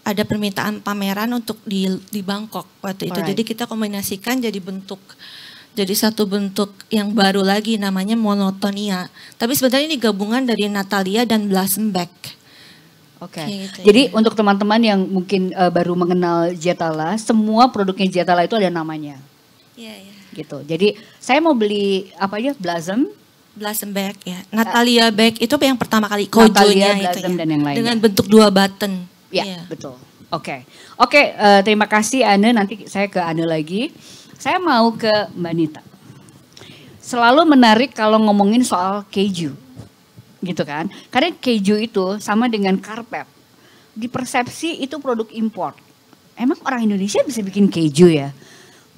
ada permintaan pameran untuk di Bangkok waktu itu. Alright. Jadi kita kombinasikan jadi satu bentuk yang baru lagi namanya Monotonia. Tapi sebenarnya ini gabungan dari Natalia dan Blossom Bag. Oke. Gitu, Jadi ya. untuk teman-teman yang mungkin baru mengenal Jetala, semua produknya Jetala itu ada namanya, Iya, iya. gitu. Jadi saya mau beli apa aja, Blossom, Blossom Bag ya. Natalia Bag itu yang pertama kali Natalia, kojonya itu Blossom, ya. dan yang lainnya. Dengan bentuk 2 button. ya Iya. betul. Oke, terima kasih Ane. Nanti saya ke Ane lagi. Saya mau ke Mbak Nita. Selalu menarik kalau ngomongin soal keju, gitu kan? Karena keju itu sama dengan karpet. Di persepsi itu produk impor. Emang orang Indonesia bisa bikin keju ya?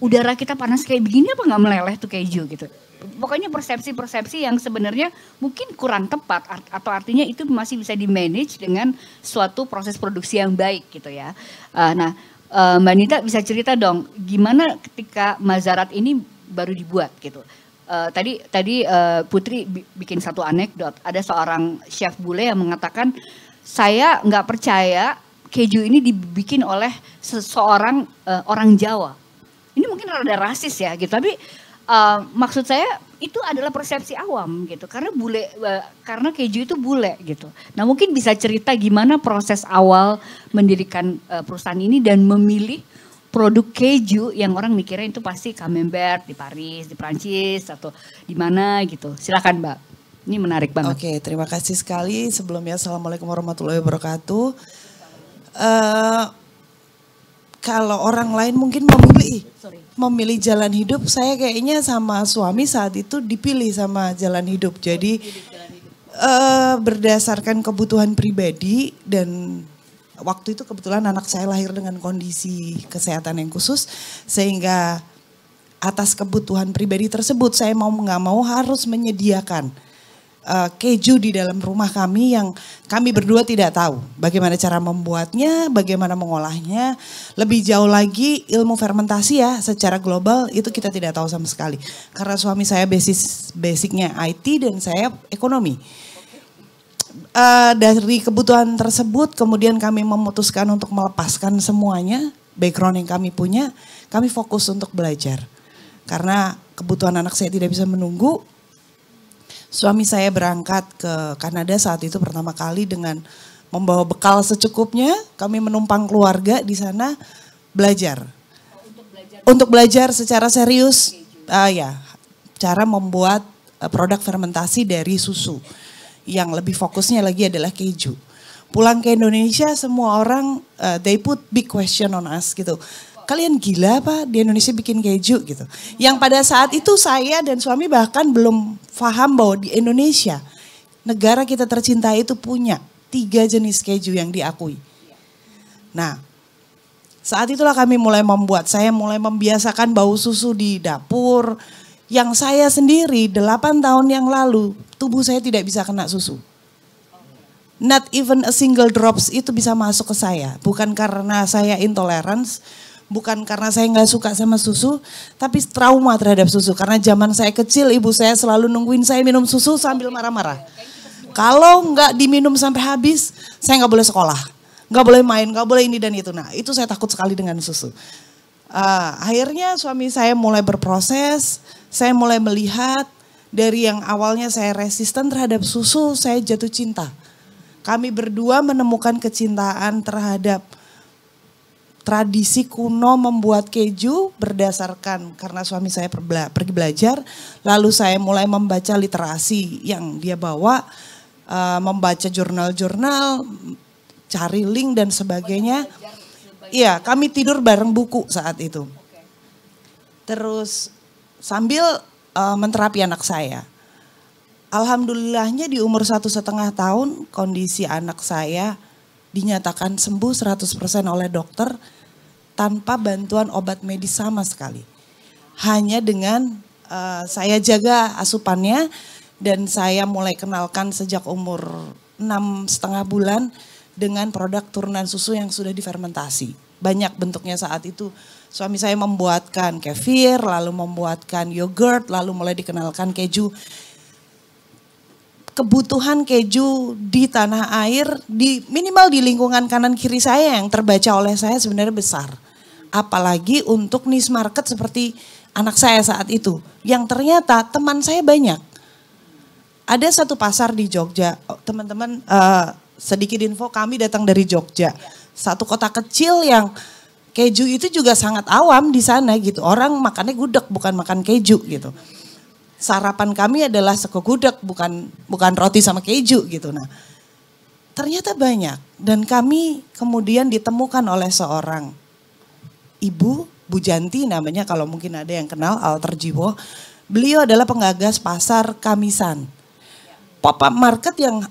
Udara kita panas kayak begini apa nggak meleleh tuh keju gitu? Pokoknya persepsi-persepsi yang sebenarnya mungkin kurang tepat atau artinya itu masih bisa di-manage dengan suatu proses produksi yang baik gitu ya. Mbak Nita bisa cerita dong gimana ketika Mazarat ini baru dibuat gitu. Tadi Putri bikin satu anekdot. Ada seorang chef bule yang mengatakan saya nggak percaya keju ini dibikin oleh seseorang orang Jawa. Ini mungkin rada rasis ya gitu, tapi maksud saya itu adalah persepsi awam gitu, karena keju itu bule gitu. Nah mungkin bisa cerita gimana proses awal mendirikan perusahaan ini dan memilih produk keju yang orang mikirnya itu pasti Camembert di Paris, di Prancis atau di mana gitu. Silakan Mbak, ini menarik banget. Oke, terima kasih sekali. Sebelumnya Assalamualaikum warahmatullahi wabarakatuh. Kalau orang lain mungkin memilih jalan hidup, saya kayaknya sama suami saat itu dipilih sama jalan hidup. Jadi berdasarkan kebutuhan pribadi dan waktu itu kebetulan anak saya lahir dengan kondisi kesehatan yang khusus, sehingga atas kebutuhan pribadi tersebut saya mau nggak mau harus menyediakan keju di dalam rumah kami yang kami berdua tidak tahu bagaimana cara membuatnya, bagaimana mengolahnya. Lebih jauh lagi ilmu fermentasi ya secara global itu kita tidak tahu sama sekali. Karena suami saya basicnya IT dan saya ekonomi. Dari kebutuhan tersebut kemudian kami memutuskan untuk melepaskan semuanya, background yang kami punya, kami fokus untuk belajar. Karena kebutuhan anak saya tidak bisa menunggu. Suami saya berangkat ke Kanada saat itu pertama kali dengan membawa bekal secukupnya. Kami menumpang keluarga di sana belajar. Untuk belajar secara serius, cara membuat produk fermentasi dari susu. Yang lebih fokusnya lagi adalah keju. Pulang ke Indonesia semua orang they put big question on us gitu. Kalian gila apa di Indonesia bikin keju gitu. Yang pada saat itu saya dan suami bahkan belum paham bahwa di Indonesia negara kita tercinta itu punya 3 jenis keju yang diakui. Nah saat itulah kami mulai membuat, saya mulai membiasakan bau susu di dapur. Yang saya sendiri 8 tahun yang lalu tubuh saya tidak bisa kena susu. Not even a single drops itu bisa masuk ke saya. Bukan karena saya intolerance. Bukan karena saya nggak suka sama susu, tapi trauma terhadap susu. Karena zaman saya kecil, ibu saya selalu nungguin saya minum susu sambil marah-marah. Kalau nggak diminum sampai habis, saya nggak boleh sekolah, nggak boleh main, nggak boleh ini dan itu. Nah, itu saya takut sekali dengan susu. Akhirnya suami saya mulai berproses, saya mulai melihat dari yang awalnya saya resisten terhadap susu, saya jatuh cinta. Kami berdua menemukan kecintaan terhadap tradisi kuno membuat keju berdasarkan karena suami saya pergi belajar. Lalu saya mulai membaca literasi yang dia bawa, membaca jurnal-jurnal, cari link dan sebagainya. Iya, kami tidur bareng buku saat itu. Terus sambil menterapi anak saya. Alhamdulillahnya di umur 1,5 tahun kondisi anak saya dinyatakan sembuh 100% oleh dokter tanpa bantuan obat medis sama sekali. Hanya dengan saya jaga asupannya dan saya mulai kenalkan sejak umur 6,5 bulan dengan produk turunan susu yang sudah difermentasi. Banyak bentuknya saat itu. Suami saya membuatkan kefir, lalu membuatkan yogurt, lalu mulai dikenalkan keju. Kebutuhan keju di tanah air, minimal di lingkungan kanan kiri saya yang terbaca oleh saya sebenarnya besar. Apalagi untuk niche market seperti anak saya saat itu. Yang ternyata teman saya banyak. Ada satu pasar di Jogja, teman-teman sedikit info kami datang dari Jogja. Satu kota kecil yang keju itu juga sangat awam di sana gitu. Orang makannya gudeg bukan makan keju gitu. Sarapan kami adalah sego gudeg, bukan roti sama keju gitu. Nah, ternyata banyak dan kami kemudian ditemukan oleh seorang ibu, Bu Janti namanya kalau mungkin ada yang kenal, Alter Jiwo. Beliau adalah penggagas pasar Kamisan. Pop-up market yang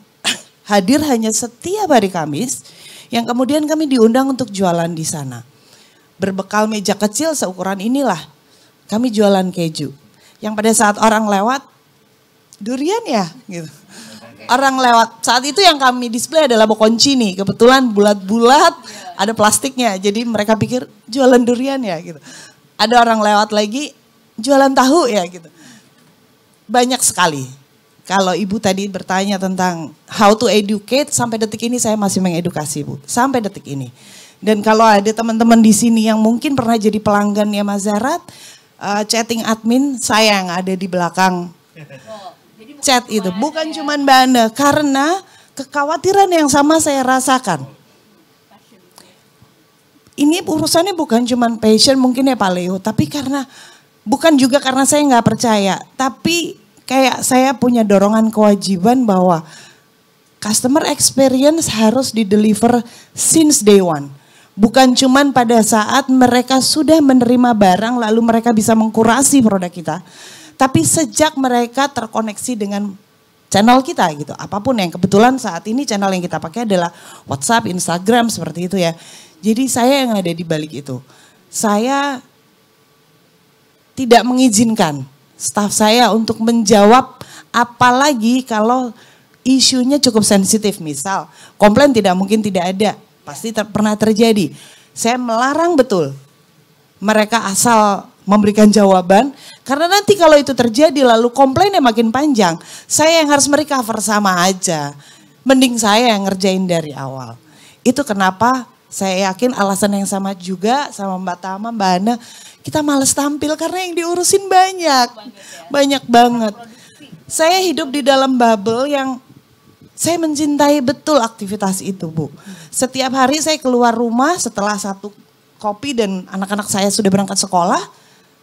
hadir hanya setiap hari Kamis, yang kemudian kami diundang untuk jualan di sana. Berbekal meja kecil seukuran inilah, kami jualan keju. Yang pada saat orang lewat, durian ya gitu. Orang lewat, saat itu yang kami display adalah bokoncini. Kebetulan bulat-bulat, ada plastiknya. Jadi mereka pikir jualan durian ya gitu. Ada orang lewat lagi, jualan tahu ya gitu. Banyak sekali. Kalau ibu tadi bertanya tentang how to educate, sampai detik ini saya masih mengedukasi bu. Sampai detik ini. Dan kalau ada teman-teman di sini yang mungkin pernah jadi pelanggannya Mazarat, chatting admin saya yang ada di belakang chat itu. Bukan cuma Mbak Anda, karena kekhawatiran yang sama saya rasakan. Ini urusannya bukan cuma passion mungkin ya Pak Leo, tapi bukan juga karena saya nggak percaya. Tapi kayak saya punya dorongan kewajiban bahwa customer experience harus di-deliver since day one. Bukan cuman pada saat mereka sudah menerima barang lalu mereka bisa mengkurasi produk kita. Tapi sejak mereka terkoneksi dengan channel kita gitu. Apapun yang kebetulan saat ini channel yang kita pakai adalah WhatsApp, Instagram seperti itu ya. Jadi saya yang ada di balik itu. Saya tidak mengizinkan staf saya untuk menjawab Apalagi kalau isunya cukup sensitif, misal komplain tidak mungkin tidak ada, pasti pernah terjadi. Saya melarang betul mereka asal memberikan jawaban, karena nanti kalau itu terjadi lalu komplainnya makin panjang, saya yang harus merecover sama aja. Mending saya yang ngerjain dari awal. Itu kenapa saya yakin alasan yang sama juga sama Mbak Tama, Mbak Ana, kita males tampil karena yang diurusin banyak. Banyak banget. Saya hidup di dalam bubble yang saya mencintai betul aktivitas itu, Bu. Setiap hari saya keluar rumah setelah satu kopi dan anak-anak saya sudah berangkat sekolah,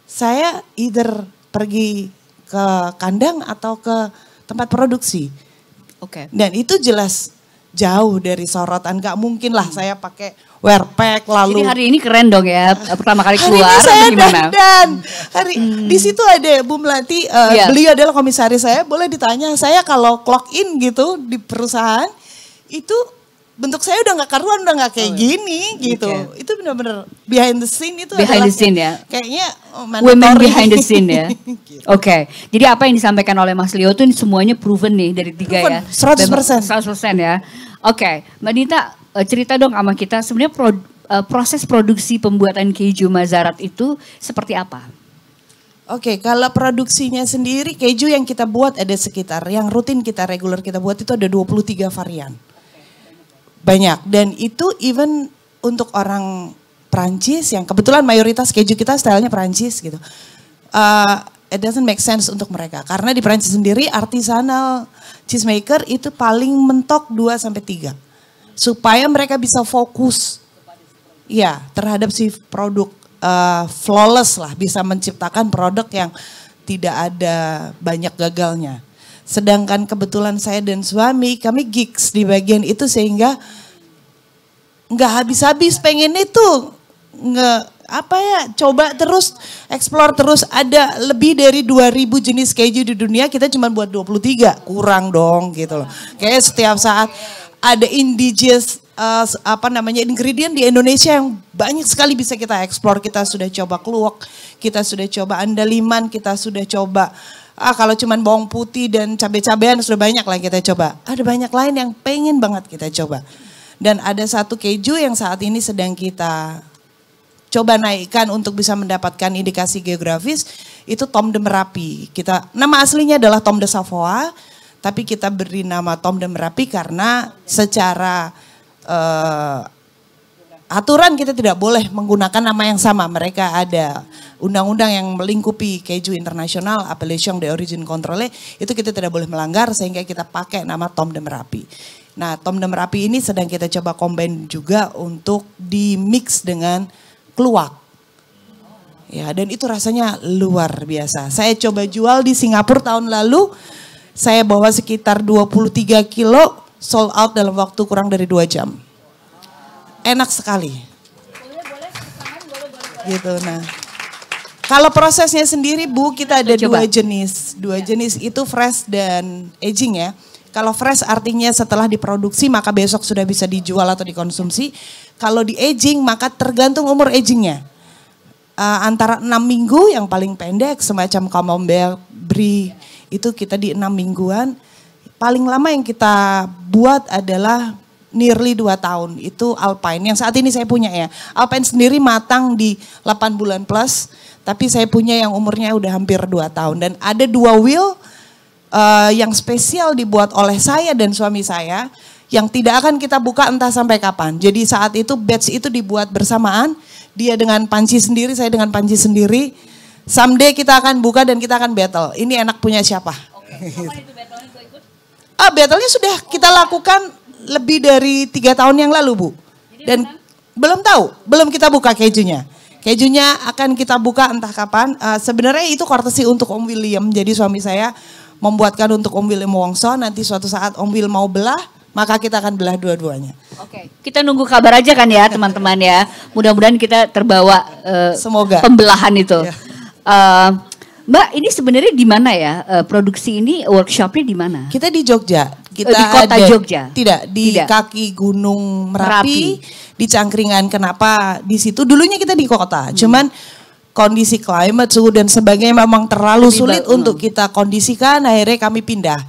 saya either pergi ke kandang atau ke tempat produksi. Oke. Dan itu jelas jauh dari sorotan, gak mungkin lah saya pakai wear pack lalu. Jadi hari ini keren dong ya, pertama kali keluar. Hari ini saya gimana? dandan. Di situ ada Bu Melati, beliau adalah komisaris saya, boleh ditanya saya kalau clock in gitu di perusahaan, itu bentuk saya udah gak karuan, udah gak kayak gini gitu. Okay. Itu benar-benar behind the scene itu Behind the scene ya. Kayaknya Women behind the scene ya. Oke. Jadi apa yang disampaikan oleh Mas Leo itu semuanya proven nih dari tiga Proven, ya. 100%. 100% ya. Oke, Mbak Nita cerita dong sama kita sebenarnya proses produksi pembuatan keju Mazarat itu seperti apa? Oke, kalau produksinya sendiri keju yang kita buat ada sekitar, yang rutin kita regular kita buat itu ada 23 varian. Banyak, dan itu even untuk orang Prancis yang kebetulan mayoritas keju kita stylenya Prancis gitu. It doesn't make sense untuk mereka, karena di Prancis sendiri artisanal cheesemaker itu paling mentok 2-3. Supaya mereka bisa fokus ya terhadap si produk flawless lah, bisa menciptakan produk yang tidak ada banyak gagalnya. Sedangkan kebetulan saya dan suami kami gigs di bagian itu sehingga nggak habis-habis pengen itu coba terus explore terus, ada lebih dari 2000 jenis keju di dunia, kita cuma buat 23, kurang dong gitu loh. Kayak setiap saat ada indigenous ingredient di Indonesia yang banyak sekali bisa kita explore. Kita sudah coba kluwek, kita sudah coba andaliman, kita sudah coba kalau cuman bawang putih dan cabai-cabean sudah banyak lah kita coba. Ada banyak lain yang pengen banget kita coba. Dan ada satu keju yang saat ini sedang kita coba naikkan untuk bisa mendapatkan indikasi geografis, itu Tom de Merapi. Nama aslinya adalah Tom de Savoie, tapi kita beri nama Tom de Merapi karena secara aturan kita tidak boleh menggunakan nama yang sama. Mereka ada undang-undang yang melingkupi keju internasional, Appellation d'Origine Contrôlée, itu kita tidak boleh melanggar sehingga kita pakai nama Tom de Merapi. Nah, Tom de Merapi ini sedang kita coba combine juga untuk di-mix dengan kluwak. Ya, dan itu rasanya luar biasa. Saya coba jual di Singapura tahun lalu, saya bawa sekitar 23 kilo, sold out dalam waktu kurang dari 2 jam. Enak sekali. Gitu, nah. Kalau prosesnya sendiri Bu, kita ada dua jenis. Dua jenis itu fresh dan aging ya. Kalau fresh artinya setelah diproduksi maka besok sudah bisa dijual atau dikonsumsi. Kalau di aging maka tergantung umur agingnya. Antara 6 minggu yang paling pendek semacam Camembert, Brie itu kita di 6 mingguan. Paling lama yang kita buat adalah nearly 2 tahun, itu Alpine yang saat ini saya punya ya. Alpine sendiri matang di 8 bulan plus, tapi saya punya yang umurnya udah hampir 2 tahun. Dan ada 2 wheel yang spesial dibuat oleh saya dan suami saya, yang tidak akan kita buka entah sampai kapan. Jadi saat itu batch itu dibuat bersamaan, dia dengan panci sendiri, saya dengan panci sendiri. Someday kita akan buka dan kita akan battle. Ini enak punya siapa? Battle-nya sudah kita lakukan lebih dari 3 tahun yang lalu Bu. Dan belum tahu, belum kita buka kejunya. Kejunya akan kita buka entah kapan. Sebenarnya itu courtesy untuk Om William. Jadi suami saya membuatkan untuk Om William Wongso. Nanti suatu saat Om Will mau belah, maka kita akan belah dua-duanya. Oke, kita nunggu kabar aja kan ya teman-teman ya. Mudah-mudahan kita terbawa semoga pembelahan itu. Ya. Mbak, ini sebenarnya di mana ya produksi ini, workshopnya di mana? Kita di Jogja. Kita di kota ada, Jogja? Tidak, di kaki Gunung Merapi, di Cangkringan. Kenapa di situ? Dulunya kita di kota, cuman kondisi climate, suhu dan sebagainya memang terlalu sulit untuk kita kondisikan, akhirnya kami pindah.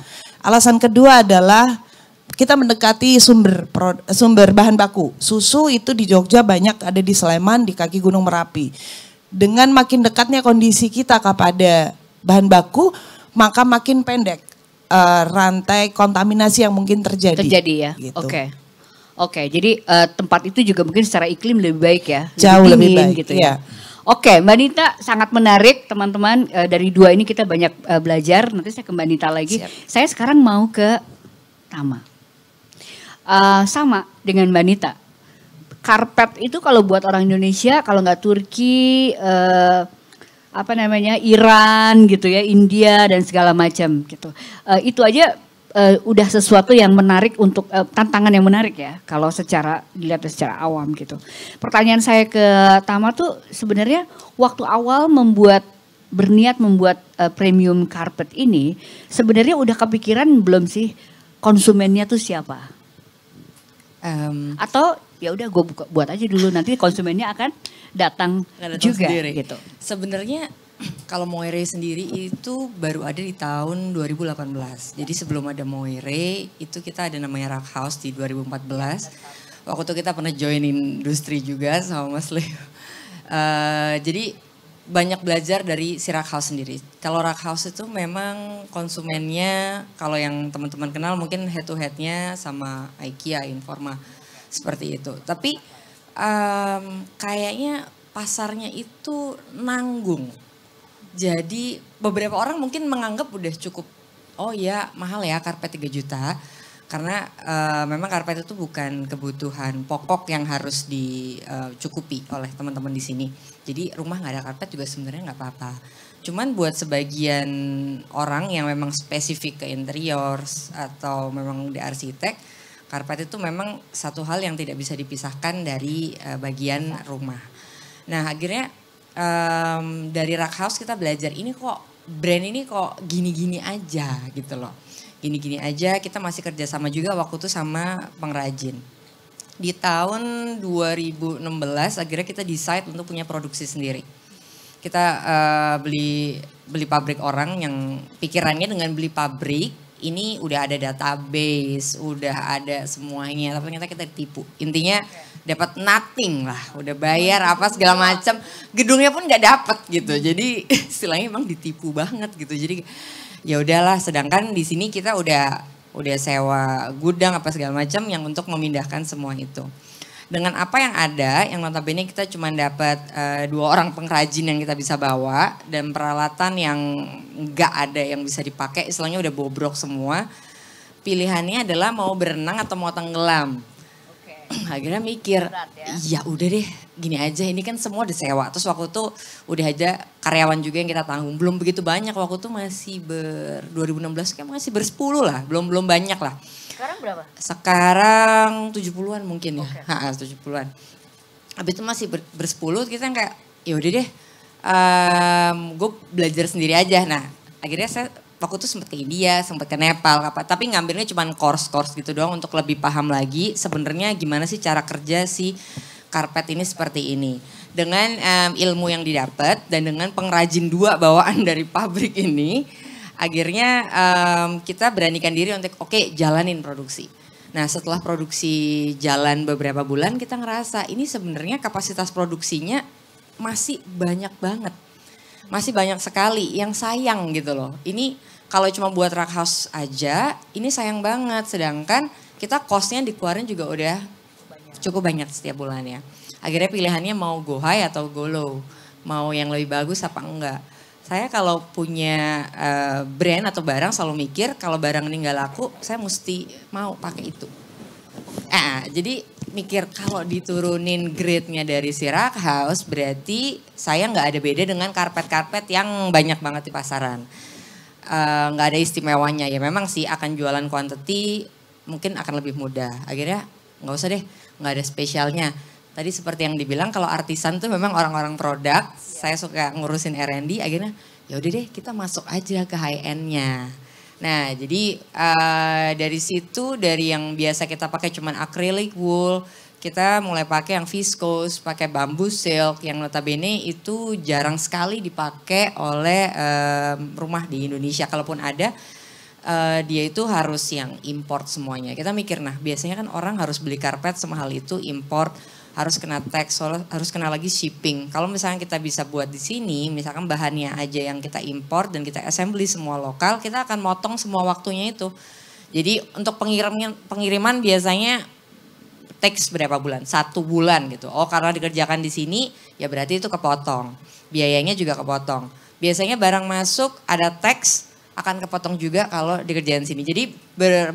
Alasan kedua adalah kita mendekati sumber bahan baku. Susu itu di Jogja banyak ada di Sleman, di kaki Gunung Merapi. Dengan makin dekatnya kondisi kita kepada bahan baku, maka makin pendek rantai kontaminasi yang mungkin terjadi. Terjadi ya, gitu. Oke, jadi tempat itu juga mungkin secara iklim lebih baik ya. Jauh lebih baik, gitu ya. Oke, Mbak Nita sangat menarik teman-teman. Dari dua ini kita banyak belajar. Nanti saya ke Mbak Nita lagi. Siap. Saya sekarang mau ke Tama. Sama dengan Mbak Nita. Karpet itu kalau buat orang Indonesia, kalau nggak Turki, Iran gitu ya, India dan segala macam gitu. Itu aja udah sesuatu yang menarik untuk tantangan yang menarik ya kalau dilihat secara awam gitu. Pertanyaan saya ke Tama tuh sebenarnya waktu awal berniat membuat premium carpet ini sebenarnya udah kepikiran belum sih konsumennya tuh siapa? Atau ya udah gue buat aja dulu nanti konsumennya akan datang juga sendiri. gitu. Sebenarnya kalau Moire sendiri itu baru ada di tahun 2018. Jadi sebelum ada Moire itu kita ada namanya Rack House di 2014. Waktu itu kita pernah join industri juga sama Mas Leo. Jadi banyak belajar dari si Rack House sendiri. Kalau Rack House itu memang konsumennya kalau yang teman-teman kenal mungkin head to headnya sama IKEA, Informa seperti itu. Tapi kayaknya pasarnya itu nanggung. Jadi beberapa orang mungkin menganggap udah cukup, oh ya mahal ya karpet 3 juta. Karena memang karpet itu bukan kebutuhan pokok yang harus dicukupi oleh teman-teman di sini. Jadi rumah gak ada karpet juga sebenarnya gak apa-apa. Cuman buat sebagian orang yang memang spesifik ke interior atau memang di arsitek, karpet itu memang satu hal yang tidak bisa dipisahkan dari bagian rumah. Nah akhirnya dari Rack House kita belajar brand ini kok gini-gini aja gitu loh. Gini-gini aja, kita masih kerjasama juga waktu itu sama pengrajin. Di tahun 2016 akhirnya kita decide untuk punya produksi sendiri. Kita beli pabrik orang yang pikirannya dengan beli pabrik, ini udah ada database, udah ada semuanya, tapi ternyata kita ditipu. Intinya dapat nothing lah, udah bayar apa segala macam, gedungnya pun nggak dapat gitu. Jadi istilahnya emang ditipu banget gitu. Jadi ya udahlah, sedangkan di sini kita udah sewa gudang apa segala macam yang untuk memindahkan semua itu. Dengan apa yang ada, yang notabene kita cuma dapat 2 orang pengrajin yang kita bisa bawa dan peralatan yang nggak ada yang bisa dipakai, istilahnya udah bobrok semua. Pilihannya adalah mau berenang atau mau tenggelam. Akhirnya mikir, ya udah deh gini aja, ini kan semua udah sewa. Terus waktu itu udah aja karyawan juga yang kita tanggung. Belum begitu banyak, waktu itu masih 2016 kayak masih 10 lah, belum banyak lah. Sekarang berapa? Sekarang 70-an mungkin ya, 70-an. Habis itu masih 10, kita kayak ya udah deh, gue belajar sendiri aja. Nah akhirnya saya waktu itu sempat ke India, sempat ke Nepal, tapi ngambilnya cuma course gitu doang untuk lebih paham lagi sebenarnya gimana sih cara kerja si karpet ini seperti ini. Dengan ilmu yang didapat dan dengan pengrajin 2 bawaan dari pabrik ini, akhirnya kita beranikan diri untuk jalanin produksi. Nah setelah produksi jalan beberapa bulan kita ngerasa ini sebenarnya kapasitas produksinya masih banyak banget. Masih banyak sekali yang sayang gitu loh. Ini kalau cuma buat Rack House aja, ini sayang banget. Sedangkan kita cost-nya dikeluarin juga udah cukup banyak setiap bulannya. Akhirnya pilihannya mau go high atau go low. Mau yang lebih bagus apa enggak. Saya kalau punya brand atau barang selalu mikir kalau barang ini nggak laku, saya mesti mau pakai itu. Jadi mikir kalau diturunin grade-nya dari si Rack House berarti saya nggak ada beda dengan karpet-karpet yang banyak banget di pasaran. Nggak ada istimewanya, ya memang sih akan jualan quantity mungkin akan lebih mudah. Akhirnya nggak usah deh, nggak ada spesialnya. Tadi seperti yang dibilang kalau artisan tuh memang orang-orang produk, saya suka ngurusin R&D, akhirnya ya udah deh kita masuk aja ke high end-nya. Nah jadi dari situ, dari yang biasa kita pakai cuman acrylic wool, kita mulai pakai yang viscose, pakai bamboo silk yang notabene itu jarang sekali dipakai oleh rumah di Indonesia. Kalaupun ada, dia itu harus yang import semuanya. Kita mikir, nah biasanya kan orang harus beli karpet semahal itu import, harus kena tax, harus kena lagi shipping. Kalau misalnya kita bisa buat di sini, misalkan bahannya aja yang kita import dan kita assembly semua lokal, kita akan motong semua waktunya itu. Jadi untuk pengiriman biasanya teks berapa bulan? 1 bulan gitu. Oh karena dikerjakan di sini ya berarti itu kepotong. Biayanya juga kepotong. Biasanya barang masuk ada teks akan kepotong juga kalau dikerjain sini. Jadi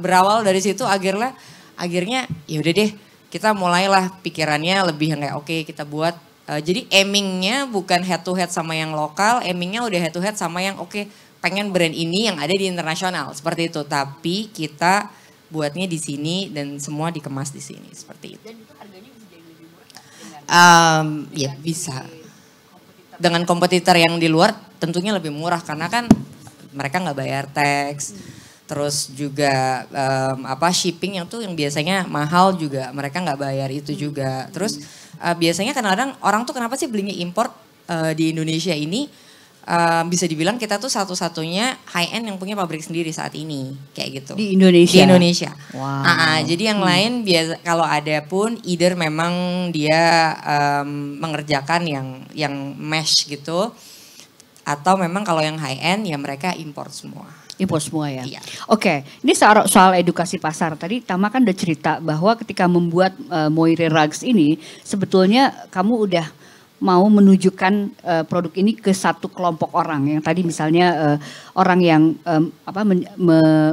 berawal dari situ akhirnya ya udah deh kita mulailah pikirannya lebih yang kayak oke, kita buat. Jadi aimingnya bukan head to head sama yang lokal, aimingnya udah head to head sama yang oke, pengen brand ini yang ada di internasional seperti itu. Tapi kita buatnya di sini dan semua dikemas di sini seperti itu. Dan itu harganya bisa jadi lebih murah? Ya bisa. Dengan kompetitor yang di luar tentunya lebih murah karena kan mereka nggak bayar tax. Terus juga shipping yang tuh yang biasanya mahal juga mereka nggak bayar itu juga. Terus biasanya kadang-kadang orang tuh kenapa sih belinya import di Indonesia ini? Bisa dibilang kita tuh satu-satunya high end yang punya pabrik sendiri saat ini kayak gitu di Indonesia. Di Indonesia. Wow. Jadi yang lain biasa kalau ada pun either memang dia mengerjakan yang mesh gitu atau memang kalau yang high end ya mereka import semua. Import semua ya. Iya. Oke, ini soal edukasi pasar. Tadi Tama kan udah cerita bahwa ketika membuat Moire Rugs ini sebetulnya kamu udah mau menunjukkan produk ini ke satu kelompok orang yang tadi misalnya orang yang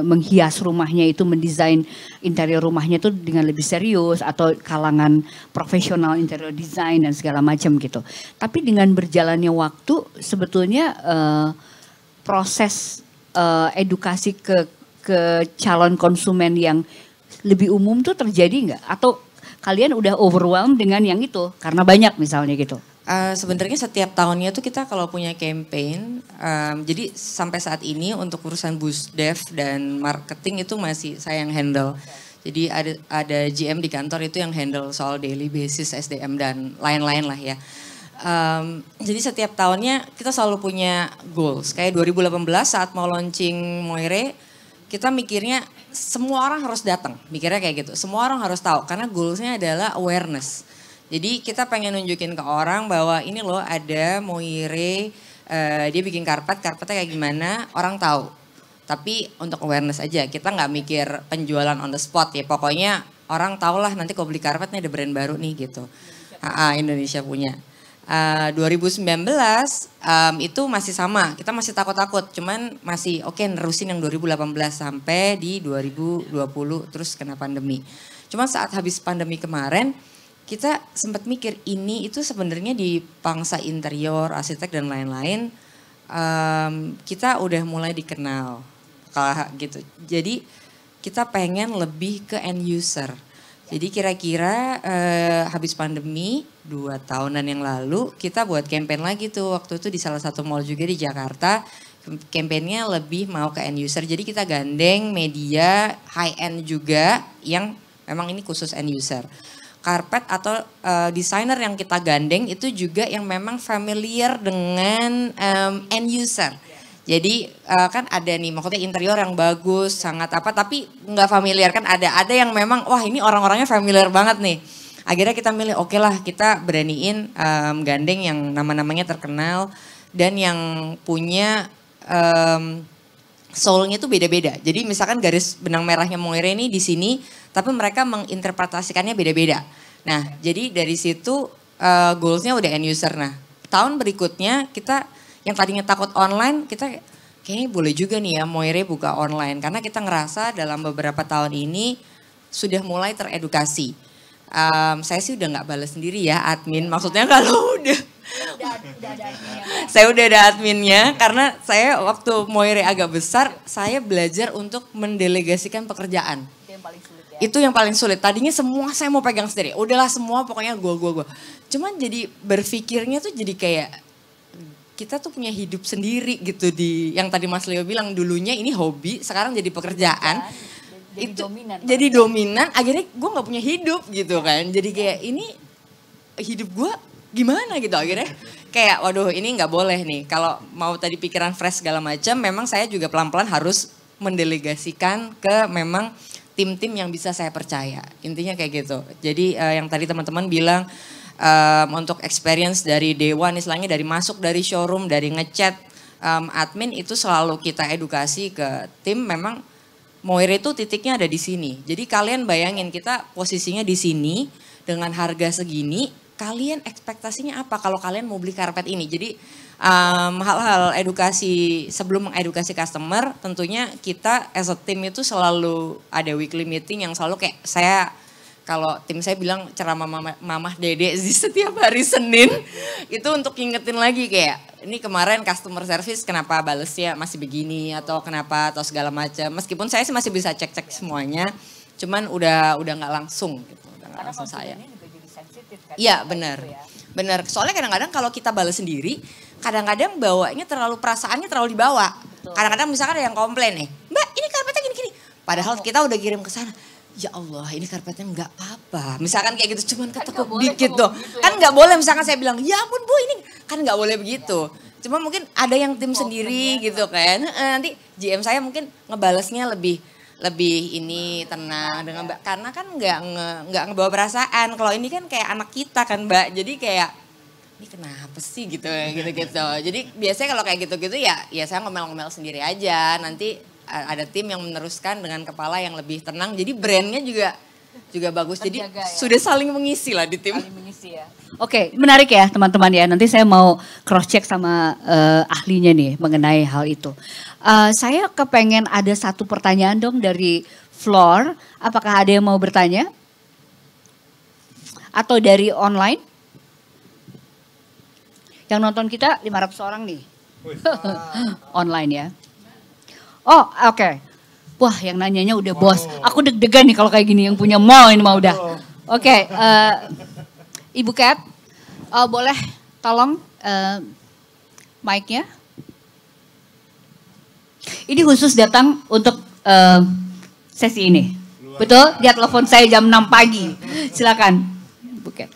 menghias rumahnya itu mendesain interior rumahnya itu dengan lebih serius atau kalangan profesional interior design dan segala macam gitu. Tapi dengan berjalannya waktu sebetulnya proses edukasi ke calon konsumen yang lebih umum tuh terjadi nggak? Atau kalian udah overwhelmed dengan yang itu karena banyak misalnya gitu? Sebenarnya setiap tahunnya tuh kita kalau punya campaign, jadi sampai saat ini untuk urusan booth dev dan marketing itu masih saya yang handle. Jadi ada GM di kantor itu yang handle soal daily basis SDM dan lain-lain lah ya. Jadi setiap tahunnya kita selalu punya goals. Kayak 2018 saat mau launching Moire, kita mikirnya semua orang harus datang. Mikirnya kayak gitu, semua orang harus tahu karena goalsnya adalah awareness. Jadi kita pengen nunjukin ke orang bahwa ini loh ada Moire, dia bikin karpetnya kayak gimana, orang tahu. Tapi untuk awareness aja, kita nggak mikir penjualan on the spot ya. Pokoknya orang tahu lah nanti kalau beli karpetnya ada brand baru nih gitu. Indonesia punya. 2019 itu masih sama, kita masih takut-takut. Cuman masih oke nerusin yang 2018 sampai di 2020 terus kena pandemi. Cuman saat habis pandemi kemarin, kita sempat mikir ini itu sebenarnya di pangsa interior, arsitek dan lain-lain kita udah mulai dikenal gitu. Jadi kita pengen lebih ke end user. Jadi kira-kira habis pandemi 2 tahunan yang lalu kita buat campaign lagi tuh waktu itu di salah satu mall juga di Jakarta. Campaignnya lebih mau ke end user. Jadi kita gandeng media high end juga yang memang ini khusus end user. Karpet atau desainer yang kita gandeng itu juga yang memang familiar dengan end user. Jadi kan ada nih maksudnya interior yang bagus, sangat apa tapi nggak familiar kan ada yang memang wah ini orang-orangnya familiar banget nih. Akhirnya kita milih oke lah kita beraniin gandeng yang nama-namanya terkenal dan yang punya soul-nya itu beda-beda. Jadi misalkan garis benang merahnya Moire ini di sini tapi mereka menginterpretasikannya beda-beda. Nah, jadi dari situ goals-nya udah end user. Nah, tahun berikutnya kita yang tadinya takut online, kita kayaknya boleh juga nih ya Moire buka online. Karena kita ngerasa dalam beberapa tahun ini sudah mulai teredukasi. Saya sih udah nggak balas sendiri ya admin. Maksudnya kalau udah saya udah ada adminnya karena saya waktu Moire agak besar, saya belajar untuk mendelegasikan pekerjaan. Itu yang paling sulit. Tadinya semua saya mau pegang sendiri. Udahlah semua pokoknya gue. Cuman jadi berpikirnya tuh jadi kayak kita tuh punya hidup sendiri gitu di yang tadi Mas Leo bilang dulunya ini hobi, sekarang jadi pekerjaan. jadi dominan, akhirnya gue nggak punya hidup gitu kan. Jadi kayak ini hidup gue gimana gitu akhirnya. Kayak waduh ini nggak boleh nih. Kalau mau tadi pikiran fresh segala macam, memang saya juga pelan-pelan harus mendelegasikan ke memang tim-tim yang bisa saya percaya. Intinya kayak gitu. Jadi yang tadi teman-teman bilang untuk experience dari day one, istilahnya dari masuk dari showroom, dari ngechat admin itu selalu kita edukasi ke tim. Memang Moire itu titiknya ada di sini. Jadi kalian bayangin kita posisinya di sini dengan harga segini. Kalian ekspektasinya apa kalau kalian mau beli karpet ini? Jadi hal-hal edukasi sebelum mengedukasi customer, tentunya kita as a team itu selalu ada weekly meeting yang selalu kayak saya, kalau tim saya bilang ceramah mamah dede di setiap hari Senin itu untuk ngingetin lagi kayak ini kemarin customer service kenapa balesnya masih begini atau kenapa atau segala macam. Meskipun saya sih masih bisa cek-cek semuanya, cuman udah nggak langsung gitu, udah nggak langsung saya. Iya benar, benar. Soalnya kadang-kadang kalau kita balas sendiri, kadang-kadang bawanya perasaannya terlalu dibawa. Kadang-kadang misalkan ada yang komplain nih, Mbak ini karpetnya gini-gini. Padahal kita udah kirim ke sana. Ya Allah ini karpetnya nggak apa-apa. Misalkan kayak gitu cuman ketekuk dikit tuh. Kan nggak boleh misalkan saya bilang, ya ampun Bu ini. Kan nggak boleh begitu. Cuma mungkin ada yang tim sendiri gitu kan. Nanti GM saya mungkin ngebalesnya lebih ini tenang dengan Mbak, karena kan nggak ngebawa perasaan. Kalau ini kan kayak anak kita kan Mbak, jadi kayak ini kenapa sih gitu. Jadi biasanya kalau kayak gitu-gitu ya saya ngomel-ngomel sendiri aja. Nanti ada tim yang meneruskan dengan kepala yang lebih tenang. Jadi brandnya juga bagus. Jadi sudah saling mengisi lah di tim. Oke, menarik ya teman-teman ya. Nanti saya mau cross check sama ahlinya nih mengenai hal itu. Saya kepengen ada satu pertanyaan dong dari floor. Apakah ada yang mau bertanya? Atau dari online? Yang nonton kita 500 orang nih. Online ya. Oh oke. Wah yang nanyanya udah bos. Aku deg-degan nih kalau kayak gini, yang punya mall ini mah udah. Oke, Ibu Kat, boleh tolong mic-nya. Ini khusus datang untuk sesi ini. Betul? Dia telepon saya jam 6 pagi. Silakan, Ibu Kat.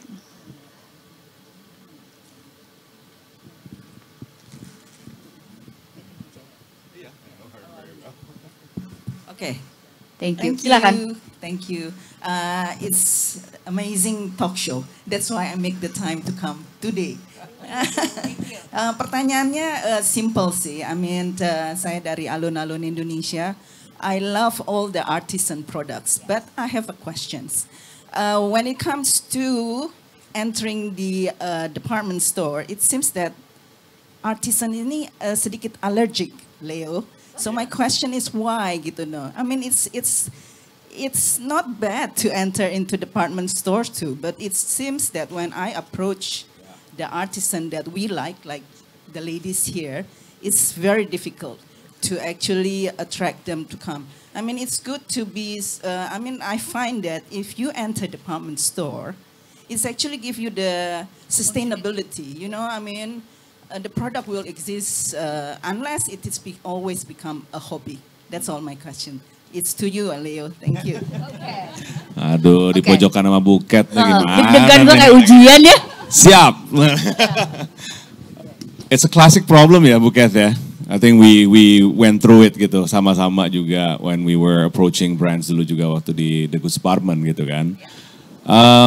Okay. Thank you. Silakan. Thank you. It's amazing talk show. That's why I make the time to come today. Pertanyaannya simple sih. I mean, saya dari alun-alun Indonesia. I love all the artisan products, but I have a questions. When it comes to entering the department store, it seems that artisan ini sedikit allergic, Leo. So my question is why gitu no? I mean it's not bad to enter into department stores too, but it seems that when I approach the artisan that we like the ladies here, it's very difficult to actually attract them to come. I mean it's good to be. I find that if you enter department store, it's actually give you the sustainability. You know, I mean. The product will exist unless it is always become a hobby. That's all my question. It's to you, Leo. Thank you. Aduh, di pojokan sama Buket gimana? Deg-degan gue kayak ujian ya. Siap. It's a classic problem ya Buket ya. I think we went through it gitu sama-sama juga when we were approaching brands dulu juga waktu di The Goods Department gitu kan.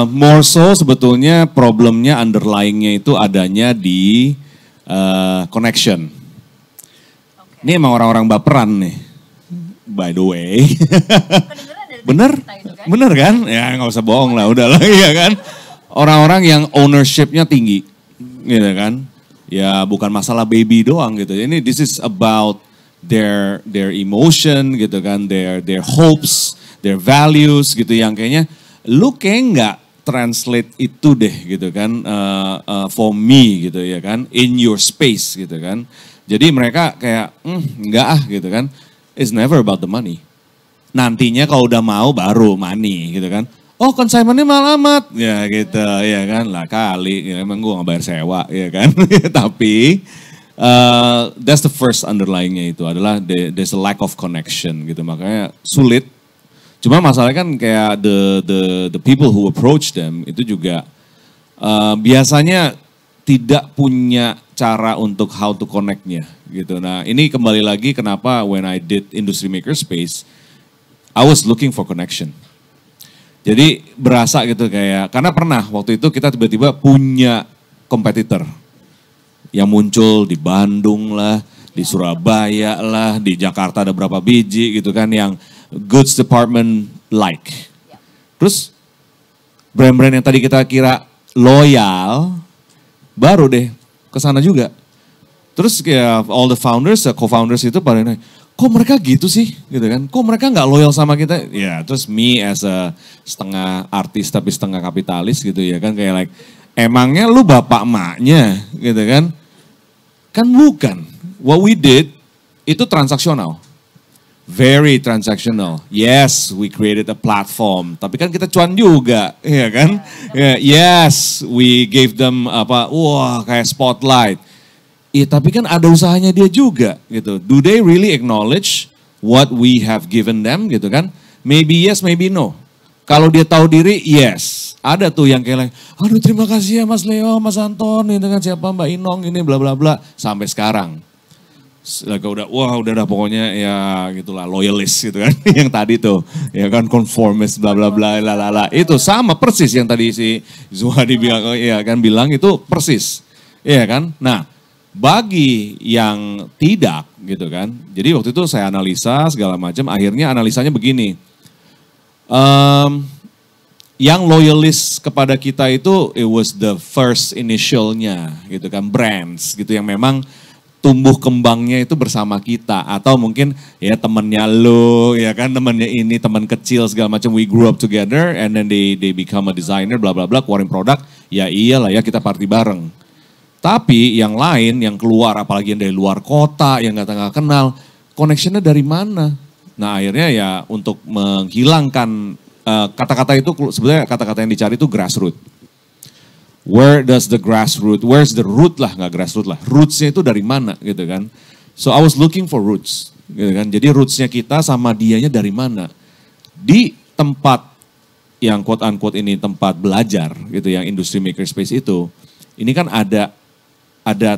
More so sebetulnya problemnya underlyingnya itu adanya di connection. Ini emang orang-orang baperan nih, by the way. Bener? Bener kan? Ya nggak usah bohong lah, udahlah ya kan. Orang-orang yang ownership-nya tinggi, gitu kan. Ya bukan masalah baby doang gitu. Ini this is about their emotion gitu kan, their hopes, their values gitu yang kayaknya lu kayak nggak translate itu deh gitu kan for me gitu ya kan in your space gitu kan. Jadi mereka kayak enggak gitu kan. It's never about the money. Nantinya kalau udah mau baru money gitu kan. Oh consignmentnya mahal amat ya gitu ya kan lah kali ya, emang gue nggak bayar sewa ya kan. Tapi that's the first underlyingnya itu adalah there's a lack of connection gitu, makanya sulit Cuma masalahnya kan kayak the people who approach them itu juga biasanya tidak punya cara untuk how to connect-nya gitu. Nah ini kembali lagi kenapa when I did Industry Makerspace, I was looking for connection. Jadi berasa gitu kayak, karena pernah waktu itu kita tiba-tiba punya kompetitor yang muncul di Bandung lah, di Surabaya lah, di Jakarta ada berapa biji gitu kan yang goods department like. Terus brand-brand yang tadi kita kira loyal, baru deh kesana juga. Terus kayak all the founders, co-founders itu pada nanya, kok mereka gitu sih gitu kan, kok mereka nggak loyal sama kita. Ya terus me as a setengah artis tapi setengah kapitalis gitu ya kan, kayak like, emangnya lu bapak emaknya gitu kan. Kan bukan, what we did itu transaksional. Very transactional. Yes, we created a platform. Tapi kan kita cuan juga, ya kan? Yes, we gave them wah kayak spotlight. Iya, tapi kan ada usahanya dia juga, gitu. Do they really acknowledge what we have given them, gitu kan? Maybe yes, maybe no. Kalau dia tahu diri, yes. Ada tuh yang kayak, aduh terima kasih ya Mas Leo, Mas Anton, gitu kan siapa Mbak Inong ini bla bla bla sampai sekarang. Udah pokoknya ya gitulah loyalist gitu kan yang tadi tuh ya kan conformist bla bla bla lalala itu sama persis yang tadi si Zuhadi bilang ya kan bilang itu persis ya kan. Nah bagi yang tidak gitu kan, jadi waktu itu saya analisa segala macam, akhirnya analisanya begini, yang loyalis kepada kita itu it was the first initialnya gitu kan, brands gitu yang memang tumbuh kembangnya itu bersama kita, atau mungkin ya temennya lo, ya kan temennya ini, teman kecil segala macam, we grew up together and then they become a designer bla bla bla, keluarin produk, ya iyalah ya kita party bareng. Tapi yang lain yang keluar, apalagi yang dari luar kota, yang nggak kenal, connectionnya dari mana? Nah akhirnya ya untuk menghilangkan kata-kata itu, sebenarnya kata-kata yang dicari itu grassroots. Where does the grassroots, where's the root lah, nggak grassroots lah, rootsnya itu dari mana gitu kan. So I was looking for roots gitu kan, jadi rootsnya kita sama dianya dari mana. Di tempat yang quote unquote ini tempat belajar gitu, yang Industry Makerspace itu, ini kan ada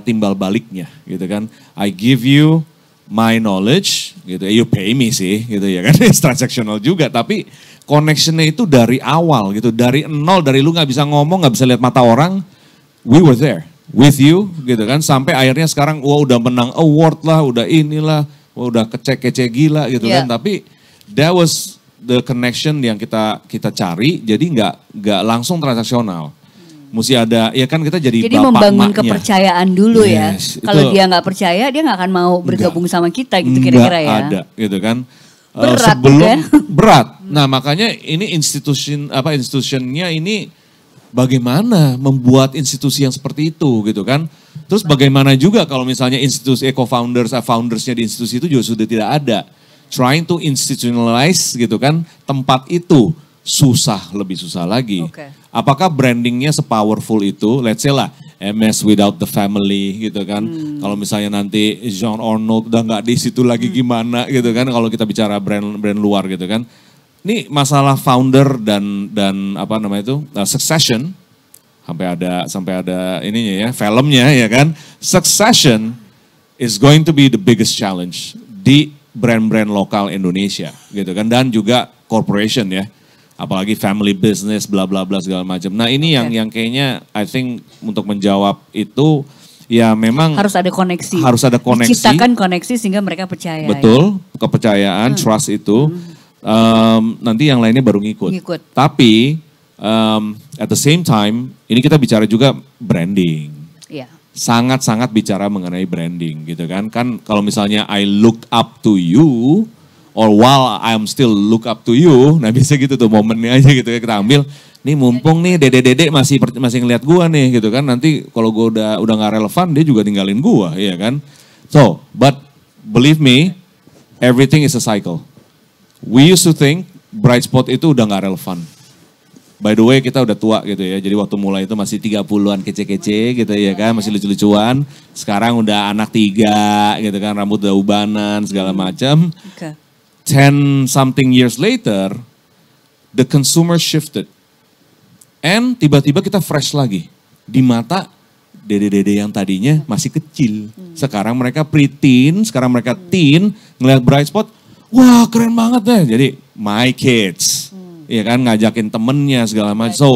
timbal baliknya gitu kan. I give you my knowledge gitu, you pay me sih gitu ya kan, it's transactional juga, tapi connectionnya itu dari awal gitu, dari nol, dari lu nggak bisa ngomong, nggak bisa lihat mata orang, we were there with you gitu kan, sampai akhirnya sekarang wah udah menang award lah, udah inilah, wah udah kece gila gitu kan, tapi that was the connection yang kita cari, jadi nggak langsung transaksional. Mesti ada, ya kan kita jadi bapak membangun emaknya. Kepercayaan dulu ya. Kalau dia nggak percaya, dia nggak akan mau bergabung sama kita gitu kira-kira ya. Ada gitu kan. Berat berat. Nah makanya ini institusinya ini bagaimana membuat institusi yang seperti itu gitu kan. Terus bagaimana juga kalau misalnya institusi foundersnya di institusi itu juga sudah tidak ada. Trying to institutionalize gitu kan tempat itu. Lebih susah lagi. Apakah brandingnya sepowerful itu? Let's say lah, MS Without the Family gitu kan. Kalau misalnya nanti Jean Arnold udah nggak di situ lagi gimana gitu kan. Kalau kita bicara brand luar gitu kan. Ini masalah founder dan apa namanya itu succession. Sampai ada ininya ya, filmnya ya kan. Succession is going to be the biggest challenge di brand-brand lokal Indonesia gitu kan. Dan juga corporation ya. Apalagi family business bla bla bla segala macam. Nah ini yang kayaknya I think untuk menjawab itu ya memang harus ada koneksi. Harus ada koneksi. Ciptakan koneksi sehingga mereka percaya. Betul, ya? Kepercayaan, trust itu. Nanti yang lainnya baru ngikut. Tapi at the same time ini kita bicara juga branding. Iya. Sangat-sangat bicara mengenai branding gitu kan. Kan kalau misalnya I look up to you, or while I'm still look up to you, nah bisa gitu tuh momennya aja gitu ya kita ambil. Nih mumpung nih dede masih ngeliat gua nih gitu kan. Nanti kalau gua udah nggak relevan dia juga tinggalin gua, ya kan. So, but believe me, everything is a cycle. We used to think bright spot itu udah nggak relevan. By the way kita udah tua gitu ya. Jadi waktu mulai itu masih 30-an kece-kece gitu ya kan. Masih lucu-lucuan. Sekarang udah anak 3 gitu kan. Rambut udah ubanan segala macam. 10 something years later, the consumer shifted. And tiba-tiba kita fresh lagi. Di mata dede-dede yang tadinya masih kecil. Sekarang mereka preteen, sekarang mereka teen, ngeliat Bright Spot, wah keren banget deh. Jadi my kids, ya kan ngajakin temennya segala macam. So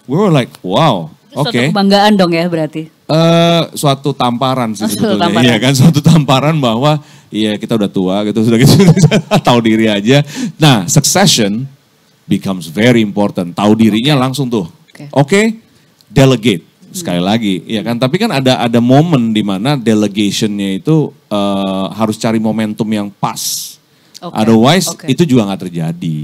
we were like, wow, oke. Suatu kebanggaan dong ya berarti. Suatu tamparan sih sebetulnya. Tamparan. Iya kan, suatu tamparan bahwa iya kita udah tua gitu, sudah gitu, tahu diri aja. Nah, succession becomes very important. Tahu dirinya langsung tuh. Oke, delegate. Sekali lagi, ya kan. Tapi kan ada momen di mana delegationnya itu harus cari momentum yang pas. Otherwise itu juga nggak terjadi.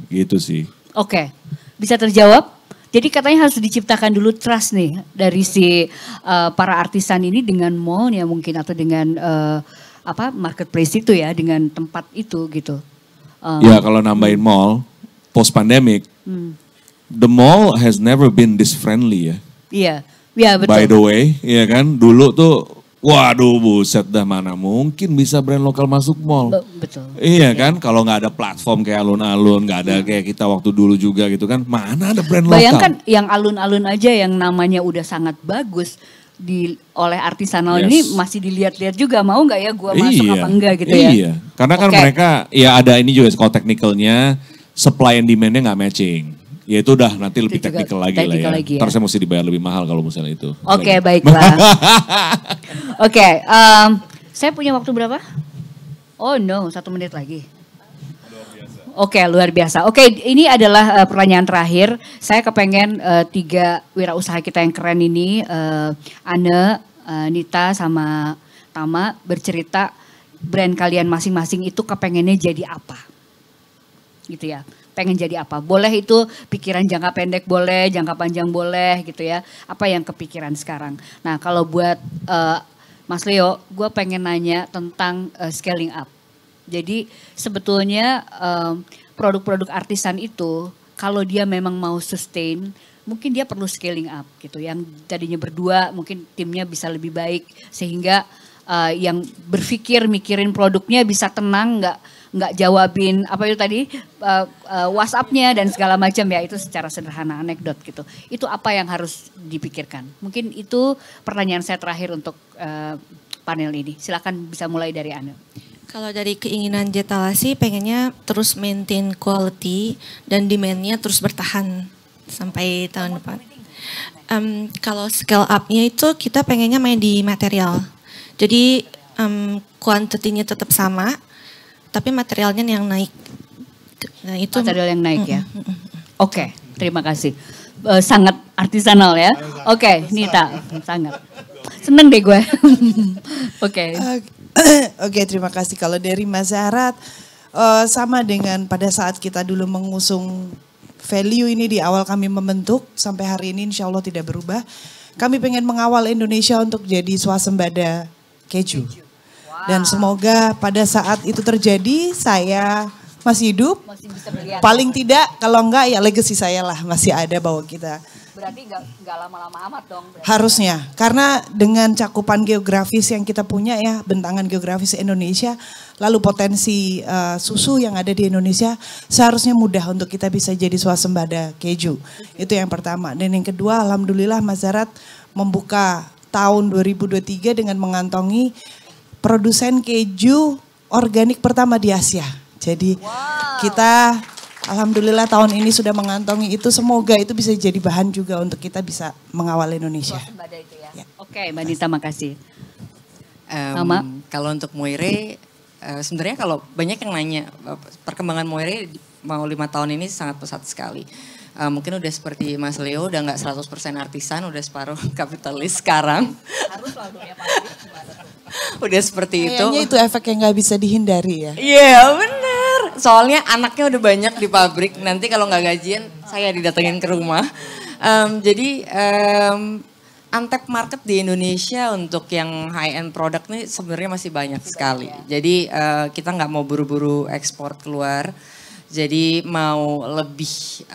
Gitu sih. Oke, bisa terjawab. Jadi katanya harus diciptakan dulu trust nih dari si para artisan ini dengan mall-nya mungkin atau dengan marketplace itu ya, dengan tempat itu gitu. Ya kalau nambahin mall post pandemic, the mall has never been this friendly ya. Iya. Ya betul. By the way, ya kan, dulu tuh, waduh buset dah mana mungkin bisa brand lokal masuk mall. Betul. Iya kan, kalau nggak ada platform kayak alun-alun, nggak ada kayak kita waktu dulu juga gitu kan, mana ada brand lokal. Bayangkan yang alun-alun aja yang namanya udah sangat bagus oleh artisanal ini masih dilihat-lihat juga, mau nggak ya gua masuk apa enggak gitu ya. Iya, karena kan mereka, ya ada ini juga kalau technicalnya, supply and demand-nya nggak matching. Ya itu udah nanti lebih technical lagi lah ya. Ntar saya mesti dibayar lebih mahal kalau misalnya itu. Oke, baiklah. Oke, saya punya waktu berapa? Oh no, 1 menit lagi. Oke, luar biasa. Oke, ini adalah pertanyaan terakhir. Saya kepengen 3 wirausaha kita yang keren ini, Anne, Nita, sama Tama bercerita brand kalian masing-masing itu kepengennya jadi apa? Gitu ya. Pengen jadi apa? Boleh itu pikiran jangka pendek boleh, jangka panjang boleh gitu ya. Apa yang kepikiran sekarang? Nah kalau buat Mas Leo, gue pengen nanya tentang scaling up. Jadi sebetulnya produk-produk artisan itu kalau dia memang mau sustain, mungkin dia perlu scaling up gitu. Yang tadinya berdua mungkin timnya bisa lebih baik sehingga yang berpikir mikirin produknya bisa tenang, nggak jawabin apa itu tadi WhatsApp-nya dan segala macam ya, itu secara sederhana anekdot gitu. Itu apa yang harus dipikirkan? Mungkin itu pertanyaan saya terakhir untuk panel ini. Silakan bisa mulai dari Anda. Kalau dari keinginan Jetalasi pengennya terus maintain quality dan demand-nya terus bertahan sampai tahun depan. Kalau scale up-nya itu kita pengennya main di material. Jadi quantity-nya tetap sama, tapi materialnya yang naik. Nah, itu material yang naik ya. Oke, terima kasih. Sangat artisanal ya. Oke, Nita, sangat. Seneng deh gue. Oke. Oke, terima kasih. Kalau dari Mazarat, sama dengan pada saat kita dulu mengusung value ini di awal kami membentuk, sampai hari ini insya Allah tidak berubah. Kami pengen mengawal Indonesia untuk jadi swasembada keju. Dan semoga pada saat itu terjadi saya masih hidup. Masih bisa melihat. Paling tidak kalau enggak ya legacy saya lah masih ada bahwa kita. Berarti nggak lama-lama amat dong. Berarti. Harusnya, karena dengan cakupan geografis yang kita punya ya, bentangan geografis Indonesia, lalu potensi susu yang ada di Indonesia, seharusnya mudah untuk kita bisa jadi swasembada keju. Itu yang pertama. Dan yang kedua, alhamdulillah Mazarat membuka tahun 2023 dengan mengantongi produsen keju organik pertama di Asia. Jadi kita alhamdulillah tahun ini sudah mengantongi itu. Semoga itu bisa jadi bahan juga untuk kita bisa mengawal Indonesia. Itu ya. Oke, Mbak Nita makasih. Kalau untuk Moire, sebenarnya kalau banyak yang nanya, perkembangan Moire mau 5 tahun ini sangat pesat sekali. Mungkin udah seperti Mas Leo, udah nggak 100% artisan, udah separuh kapitalis sekarang. Harus lah dong ya Pak. Udah seperti itu. Kayaknya itu efek yang nggak bisa dihindari ya. Iya bener. Soalnya anaknya udah banyak di pabrik. Nanti kalau nggak gajian, saya didatengin ke rumah. Jadi untapped market di Indonesia untuk yang high end product nih sebenarnya masih banyak sekali. Jadi kita nggak mau buru-buru ekspor keluar. Jadi mau lebih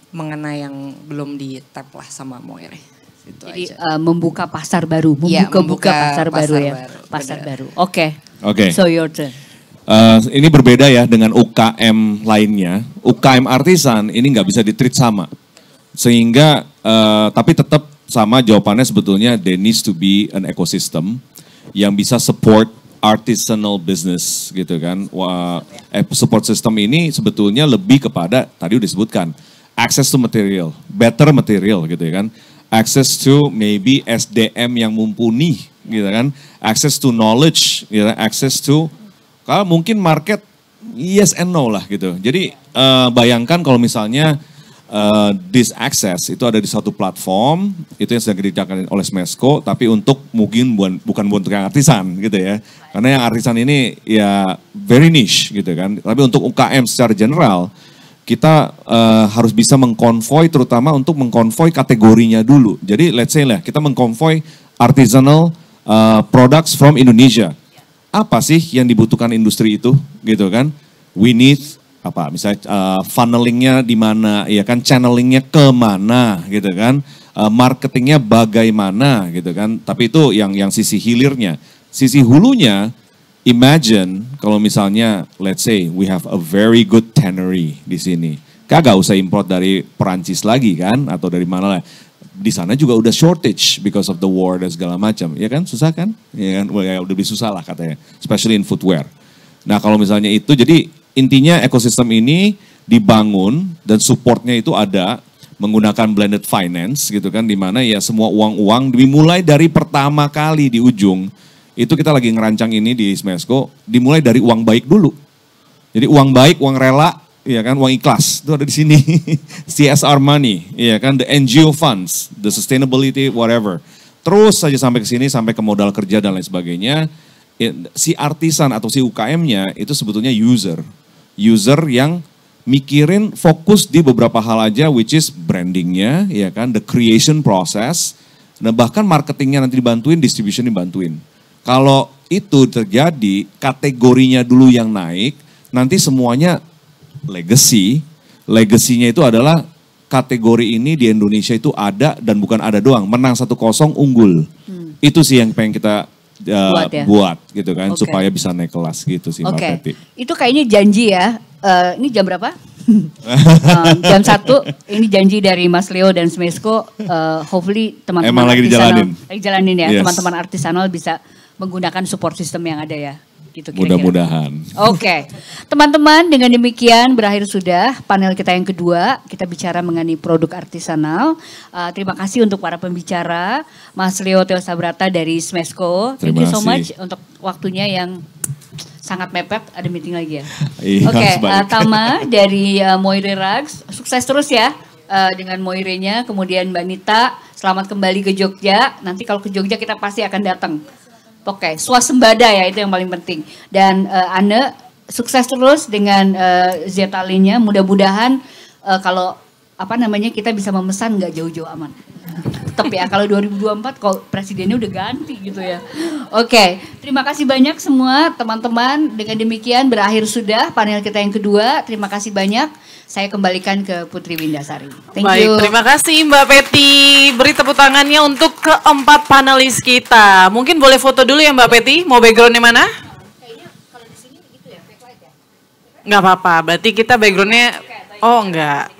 mengenai yang belum di tap lah sama Moire. Itu jadi aja. Membuka pasar baru, membuka pasar baru ya. Pasar baru. Oke. Oke. So your turn. Ini berbeda ya dengan UKM lainnya. UKM artisan ini nggak bisa di-treat sama. Sehingga, tapi tetap sama jawabannya sebetulnya there needs to be an ecosystem yang bisa support artisanal business gitu kan. Support system ini sebetulnya lebih kepada, tadi udah disebutkan, access to material, better material gitu ya kan. Access to maybe SDM yang mumpuni gitu kan. Access to knowledge, gitu, access to, kalau mungkin market yes and no lah gitu. Jadi bayangkan kalau misalnya this access itu ada di satu platform, itu yang sedang dikerjakan oleh Smesco, tapi untuk mungkin bukan untuk yang artisan gitu ya. Karena yang artisan ini ya very niche gitu kan. Tapi untuk UKM secara general, kita harus bisa mengkonvoy, terutama untuk mengkonvoy kategorinya dulu. Jadi let's say lah, kita mengkonvoy artisanal products from Indonesia. Apa sih yang dibutuhkan industri itu gitu kan? We need apa misalnya funnelingnya di mana ya kan, channelingnya ke mana gitu kan, marketingnya bagaimana gitu kan. Tapi itu yang sisi hilirnya. Sisi hulunya, imagine kalau misalnya let's say we have a very good tannery di sini, kagak usah import dari Perancis lagi kan, atau dari mana lah. Di sana juga udah shortage because of the war dan segala macam, ya kan, susah kan, ya kan, udah lebih susah lah katanya, especially in footwear. Nah kalau misalnya itu, jadi intinya ekosistem ini dibangun dan supportnya itu ada menggunakan blended finance gitu kan, di mana ya semua uang-uang dimulai dari pertama kali di ujung, itu kita lagi ngerancang ini di Smesco, dimulai dari uang baik dulu. Jadi uang baik, uang rela, ya kan, uang ikhlas itu ada di sini. CSR money, ya kan, the NGO funds, the sustainability whatever. Terus saja sampai ke sini, sampai ke modal kerja dan lain sebagainya. Si artisan atau si UKM-nya itu sebetulnya user yang mikirin fokus di beberapa hal aja, which is brandingnya, ya kan, the creation process, nah bahkan marketingnya nanti dibantuin, distribution dibantuin. Kalau itu terjadi, kategorinya dulu yang naik, nanti semuanya legasinya itu adalah kategori ini di Indonesia itu ada dan bukan ada doang, menang 1-0 unggul. Itu sih yang pengen kita buat gitu kan, supaya bisa naik kelas gitu sih Mbak Peti. Itu kayaknya janji ya, ini jam berapa? Jam 1, ini janji dari Mas Leo dan Smesco, hopefully teman-teman artisanal, lagi jalanin ya, teman-teman artisanal bisa menggunakan support system yang ada ya. Gitu, mudah-mudahan. Oke, teman-teman, dengan demikian berakhir sudah panel kita yang kedua. Kita bicara mengenai produk artisanal. Terima kasih untuk para pembicara, Mas Leo Theo Sabrata dari Smesco. Thank you so much untuk waktunya yang sangat mepet. Ada meeting lagi ya. Oke, Tama dari Moire Rugs, sukses terus ya dengan Moirenya. Kemudian Mbak Nita, selamat kembali ke Jogja. Nanti kalau ke Jogja kita pasti akan datang. Oke, swasembada ya, itu yang paling penting. Dan Anne, sukses terus dengan Zetalinnya. Mudah-mudahan kalau kita bisa memesan nggak jauh-jauh aman. Tetap ya, kalau 2024 kalau presidennya udah ganti gitu ya. Oke, terima kasih banyak semua teman-teman. Dengan demikian berakhir sudah panel kita yang kedua. Terima kasih banyak. Saya kembalikan ke Putri Windasari. Thank you. Baik, terima kasih Mbak Peti. Beri tepuk tangannya untuk keempat panelis kita. Mungkin boleh foto dulu ya Mbak Peti. Mau backgroundnya mana? Kayaknya kalau di sini gitu ya, backlight ya? Nggak apa-apa, berarti kita backgroundnya, oh enggak.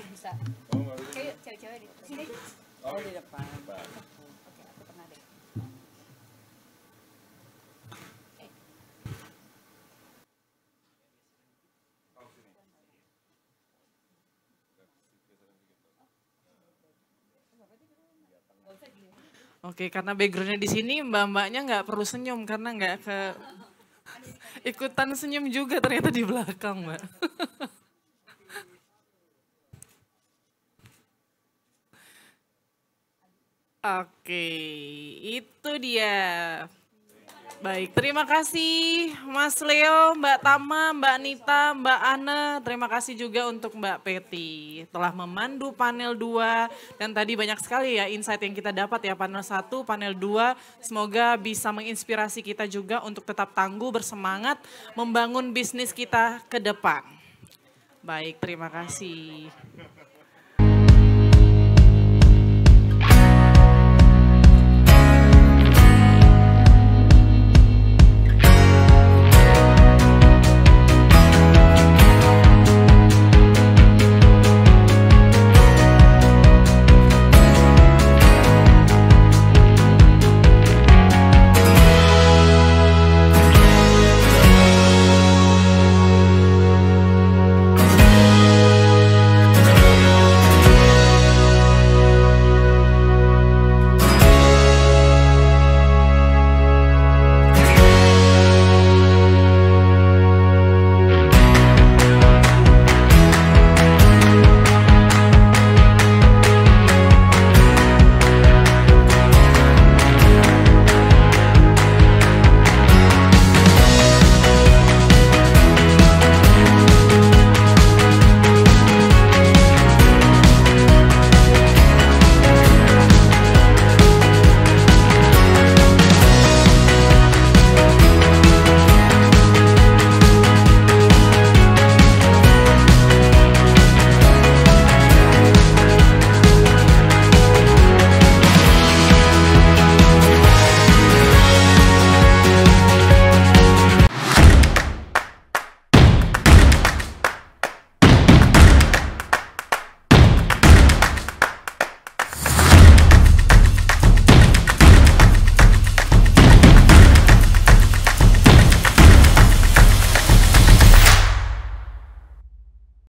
Oke, karena backgroundnya di sini, mbak-mbaknya nggak perlu senyum karena nggak ikutan senyum juga ternyata di belakang, Mbak. Oke, itu dia. Baik, terima kasih Mas Leo, Mbak Tama, Mbak Nita, Mbak Ana. Terima kasih juga untuk Mbak Peti telah memandu panel 2. Dan tadi banyak sekali ya insight yang kita dapat ya, panel 1, panel 2. Semoga bisa menginspirasi kita juga untuk tetap tangguh, bersemangat, membangun bisnis kita ke depan. Baik, terima kasih.